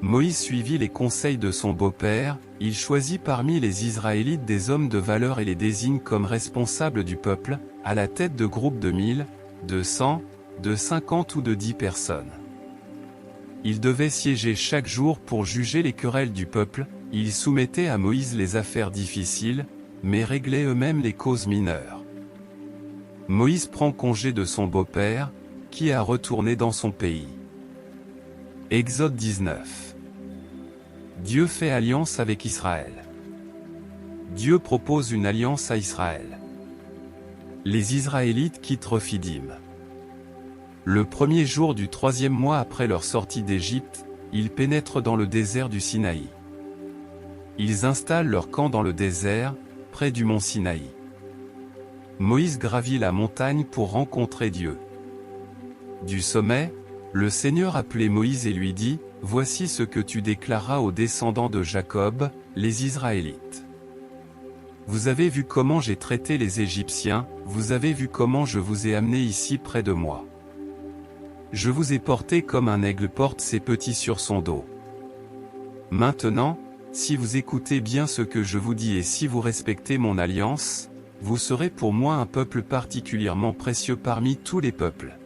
Moïse suivit les conseils de son beau-père, il choisit parmi les Israélites des hommes de valeur et les désigne comme responsables du peuple, à la tête de groupes de 1000, de 100, de 50 ou de 10 personnes. Ils devaient siéger chaque jour pour juger les querelles du peuple, ils soumettaient à Moïse les affaires difficiles, mais réglaient eux-mêmes les causes mineures. Moïse prend congé de son beau-père, qui a retourné dans son pays. Exode 19. Dieu fait alliance avec Israël. Dieu propose une alliance à Israël. Les Israélites quittent Rephidim. Le premier jour du 3e mois après leur sortie d'Égypte, ils pénètrent dans le désert du Sinaï. Ils installent leur camp dans le désert, près du mont Sinaï. Moïse gravit la montagne pour rencontrer Dieu. Du sommet, le Seigneur appelait Moïse et lui dit, « Voici ce que tu déclareras aux descendants de Jacob, les Israélites. Vous avez vu comment j'ai traité les Égyptiens, vous avez vu comment je vous ai amenés ici près de moi. Je vous ai porté comme un aigle porte ses petits sur son dos. Maintenant, si vous écoutez bien ce que je vous dis et si vous respectez mon alliance, vous serez pour moi un peuple particulièrement précieux parmi tous les peuples.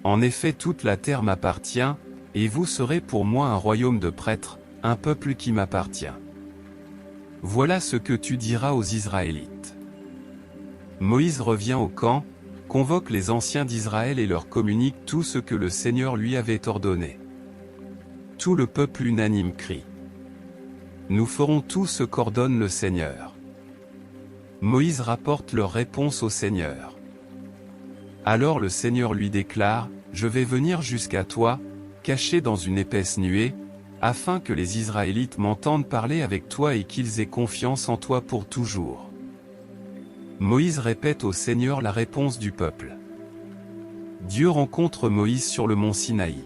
En effet, toute la terre m'appartient, et vous serez pour moi un royaume de prêtres, un peuple qui m'appartient. Voilà ce que tu diras aux Israélites. » Moïse revient au camp, convoque les anciens d'Israël et leur communique tout ce que le Seigneur lui avait ordonné. Tout le peuple unanime crie: Nous ferons tout ce qu'ordonne le Seigneur. Moïse rapporte leur réponse au Seigneur. Alors le Seigneur lui déclare: Je vais venir jusqu'à toi, caché dans une épaisse nuée, afin que les Israélites m'entendent parler avec toi et qu'ils aient confiance en toi pour toujours. Moïse répète au Seigneur la réponse du peuple. Dieu rencontre Moïse sur le mont Sinaï.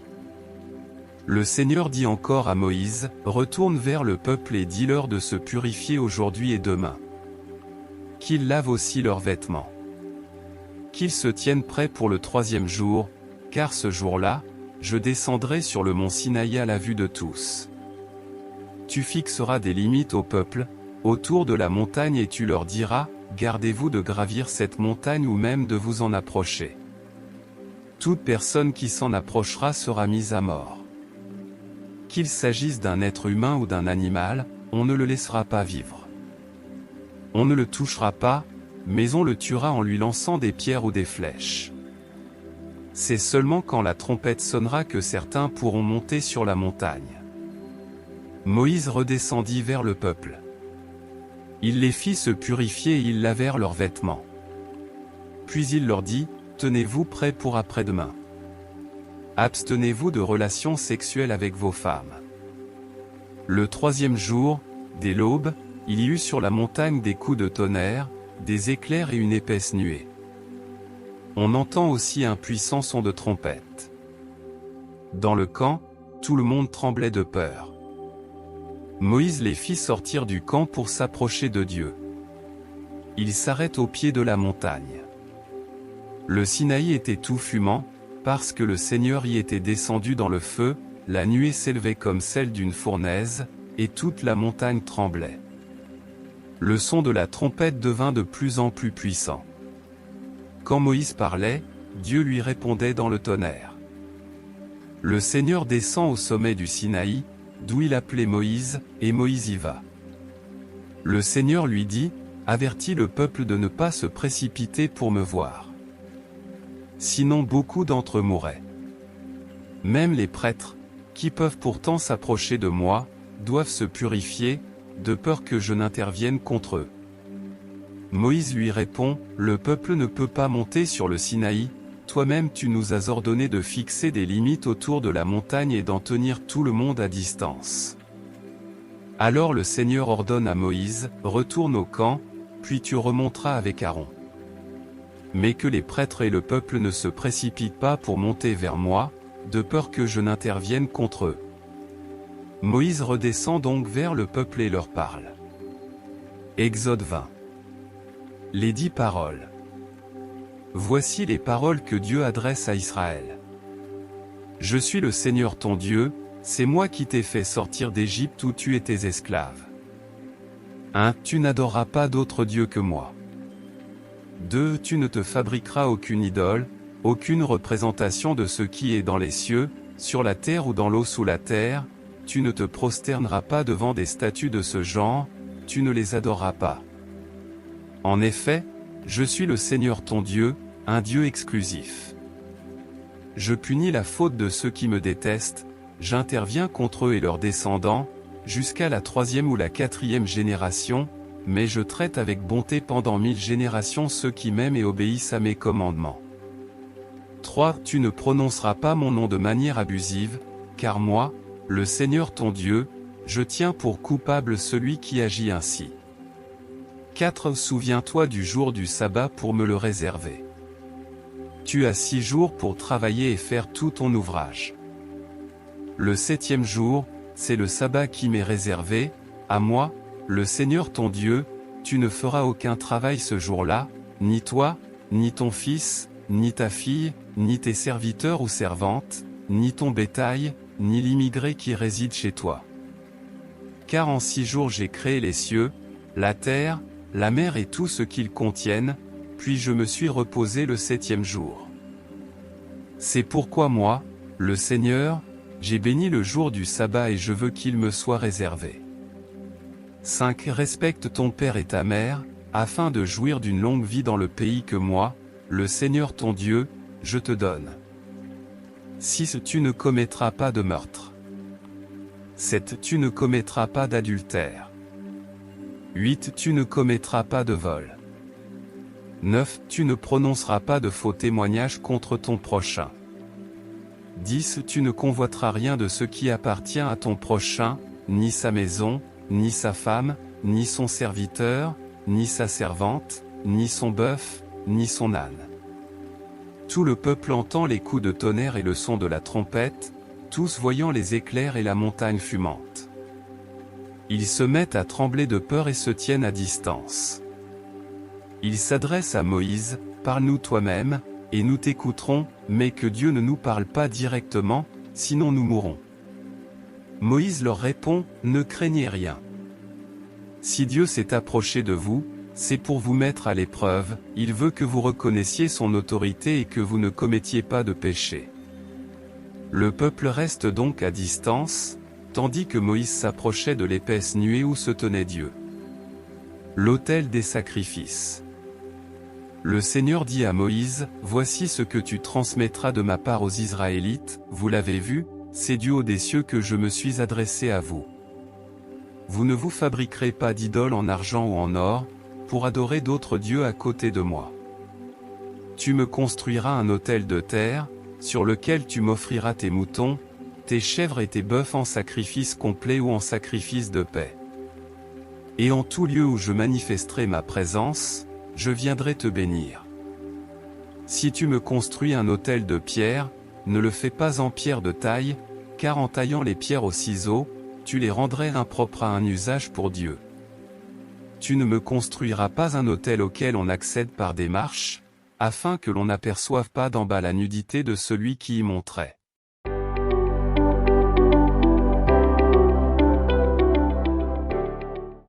Le Seigneur dit encore à Moïse: Retourne vers le peuple et dis-leur de se purifier aujourd'hui et demain. Qu'ils lavent aussi leurs vêtements. Qu'ils se tiennent prêts pour le 3e jour, car ce jour-là, je descendrai sur le mont Sinaï à la vue de tous. Tu fixeras des limites au peuple, autour de la montagne et tu leur diras: Gardez-vous de gravir cette montagne ou même de vous en approcher. Toute personne qui s'en approchera sera mise à mort. Qu'il s'agisse d'un être humain ou d'un animal, on ne le laissera pas vivre. On ne le touchera pas, mais on le tuera en lui lançant des pierres ou des flèches. C'est seulement quand la trompette sonnera que certains pourront monter sur la montagne. Moïse redescendit vers le peuple. Il les fit se purifier et ils lavèrent leurs vêtements. Puis il leur dit: Tenez-vous prêts pour après-demain. Abstenez-vous de relations sexuelles avec vos femmes. Le 3e jour, dès l'aube, il y eut sur la montagne des coups de tonnerre, des éclairs et une épaisse nuée. On entend aussi un puissant son de trompette. Dans le camp, tout le monde tremblait de peur. Moïse les fit sortir du camp pour s'approcher de Dieu. Ils s'arrêtent au pied de la montagne. Le Sinaï était tout fumant, parce que le Seigneur y était descendu dans le feu, la nuée s'élevait comme celle d'une fournaise, et toute la montagne tremblait. Le son de la trompette devint de plus en plus puissant. Quand Moïse parlait, Dieu lui répondait dans le tonnerre. Le Seigneur descend au sommet du Sinaï, d'où il appelait Moïse, et Moïse y va. Le Seigneur lui dit: Avertis le peuple de ne pas se précipiter pour me voir. Sinon beaucoup d'entre eux mourraient. Même les prêtres, qui peuvent pourtant s'approcher de moi, doivent se purifier, de peur que je n'intervienne contre eux. Moïse lui répond: Le peuple ne peut pas monter sur le Sinaï, toi-même tu nous as ordonné de fixer des limites autour de la montagne et d'en tenir tout le monde à distance. Alors le Seigneur ordonne à Moïse: Retourne au camp, puis tu remonteras avec Aaron. Mais que les prêtres et le peuple ne se précipitent pas pour monter vers moi, de peur que je n'intervienne contre eux. Moïse redescend donc vers le peuple et leur parle. Exode 20. Les 10 paroles. Voici les paroles que Dieu adresse à Israël. Je suis le Seigneur ton Dieu, c'est moi qui t'ai fait sortir d'Égypte où tu étais esclave. 1. Tu n'adoreras pas d'autre Dieu que moi. 2. Tu ne te fabriqueras aucune idole, aucune représentation de ce qui est dans les cieux, sur la terre ou dans l'eau sous la terre, tu ne te prosterneras pas devant des statues de ce genre, tu ne les adoreras pas. En effet, je suis le Seigneur ton Dieu, un Dieu exclusif. Je punis la faute de ceux qui me détestent, j'interviens contre eux et leurs descendants, jusqu'à la 3e ou la 4e génération, mais je traite avec bonté pendant 1000 générations ceux qui m'aiment et obéissent à mes commandements. 3. Tu ne prononceras pas mon nom de manière abusive, car moi, le Seigneur ton Dieu, je tiens pour coupable celui qui agit ainsi. 4. Souviens-toi du jour du sabbat pour me le réserver. Tu as 6 jours pour travailler et faire tout ton ouvrage. Le 7e jour, c'est le sabbat qui m'est réservé, à moi, le Seigneur ton Dieu, tu ne feras aucun travail ce jour-là, ni toi, ni ton fils, ni ta fille, ni tes serviteurs ou servantes, ni ton bétail, ni l'immigré qui réside chez toi. Car en 6 jours j'ai créé les cieux, la terre, la mer et tout ce qu'ils contiennent, puis je me suis reposé le 7e jour. C'est pourquoi moi, le Seigneur, j'ai béni le jour du sabbat et je veux qu'il me soit réservé. 5. Respecte ton père et ta mère, afin de jouir d'une longue vie dans le pays que moi, le Seigneur ton Dieu, je te donne. 6. Tu ne commettras pas de meurtre. 7. Tu ne commettras pas d'adultère. 8. Tu ne commettras pas de vol. 9. Tu ne prononceras pas de faux témoignages contre ton prochain. 10. Tu ne convoiteras rien de ce qui appartient à ton prochain, ni sa maison, ni sa femme, ni son serviteur, ni sa servante, ni son bœuf, ni son âne. Tout le peuple entend les coups de tonnerre et le son de la trompette, tous voyant les éclairs et la montagne fumante. Ils se mettent à trembler de peur et se tiennent à distance. Ils s'adressent à Moïse, « Parle-nous toi-même, et nous t'écouterons, mais que Dieu ne nous parle pas directement, sinon nous mourrons. » Moïse leur répond, « Ne craignez rien. Si Dieu s'est approché de vous, c'est pour vous mettre à l'épreuve, il veut que vous reconnaissiez son autorité et que vous ne commettiez pas de péché. » Le peuple reste donc à distance, tandis que Moïse s'approchait de l'épaisse nuée où se tenait Dieu. L'autel des sacrifices. Le Seigneur dit à Moïse, « Voici ce que tu transmettras de ma part aux Israélites, vous l'avez vu, c'est du haut des cieux que je me suis adressé à vous. Vous ne vous fabriquerez pas d'idole en argent ou en or, pour adorer d'autres dieux à côté de moi. Tu me construiras un autel de terre, sur lequel tu m'offriras tes moutons, tes chèvres et tes bœufs en sacrifice complet ou en sacrifice de paix. Et en tout lieu où je manifesterai ma présence, je viendrai te bénir. Si tu me construis un autel de pierre, ne le fais pas en pierre de taille, car en taillant les pierres au ciseau, tu les rendrais impropres à un usage pour Dieu. Tu ne me construiras pas un autel auquel on accède par des marches, afin que l'on n'aperçoive pas d'en bas la nudité de celui qui y monterait.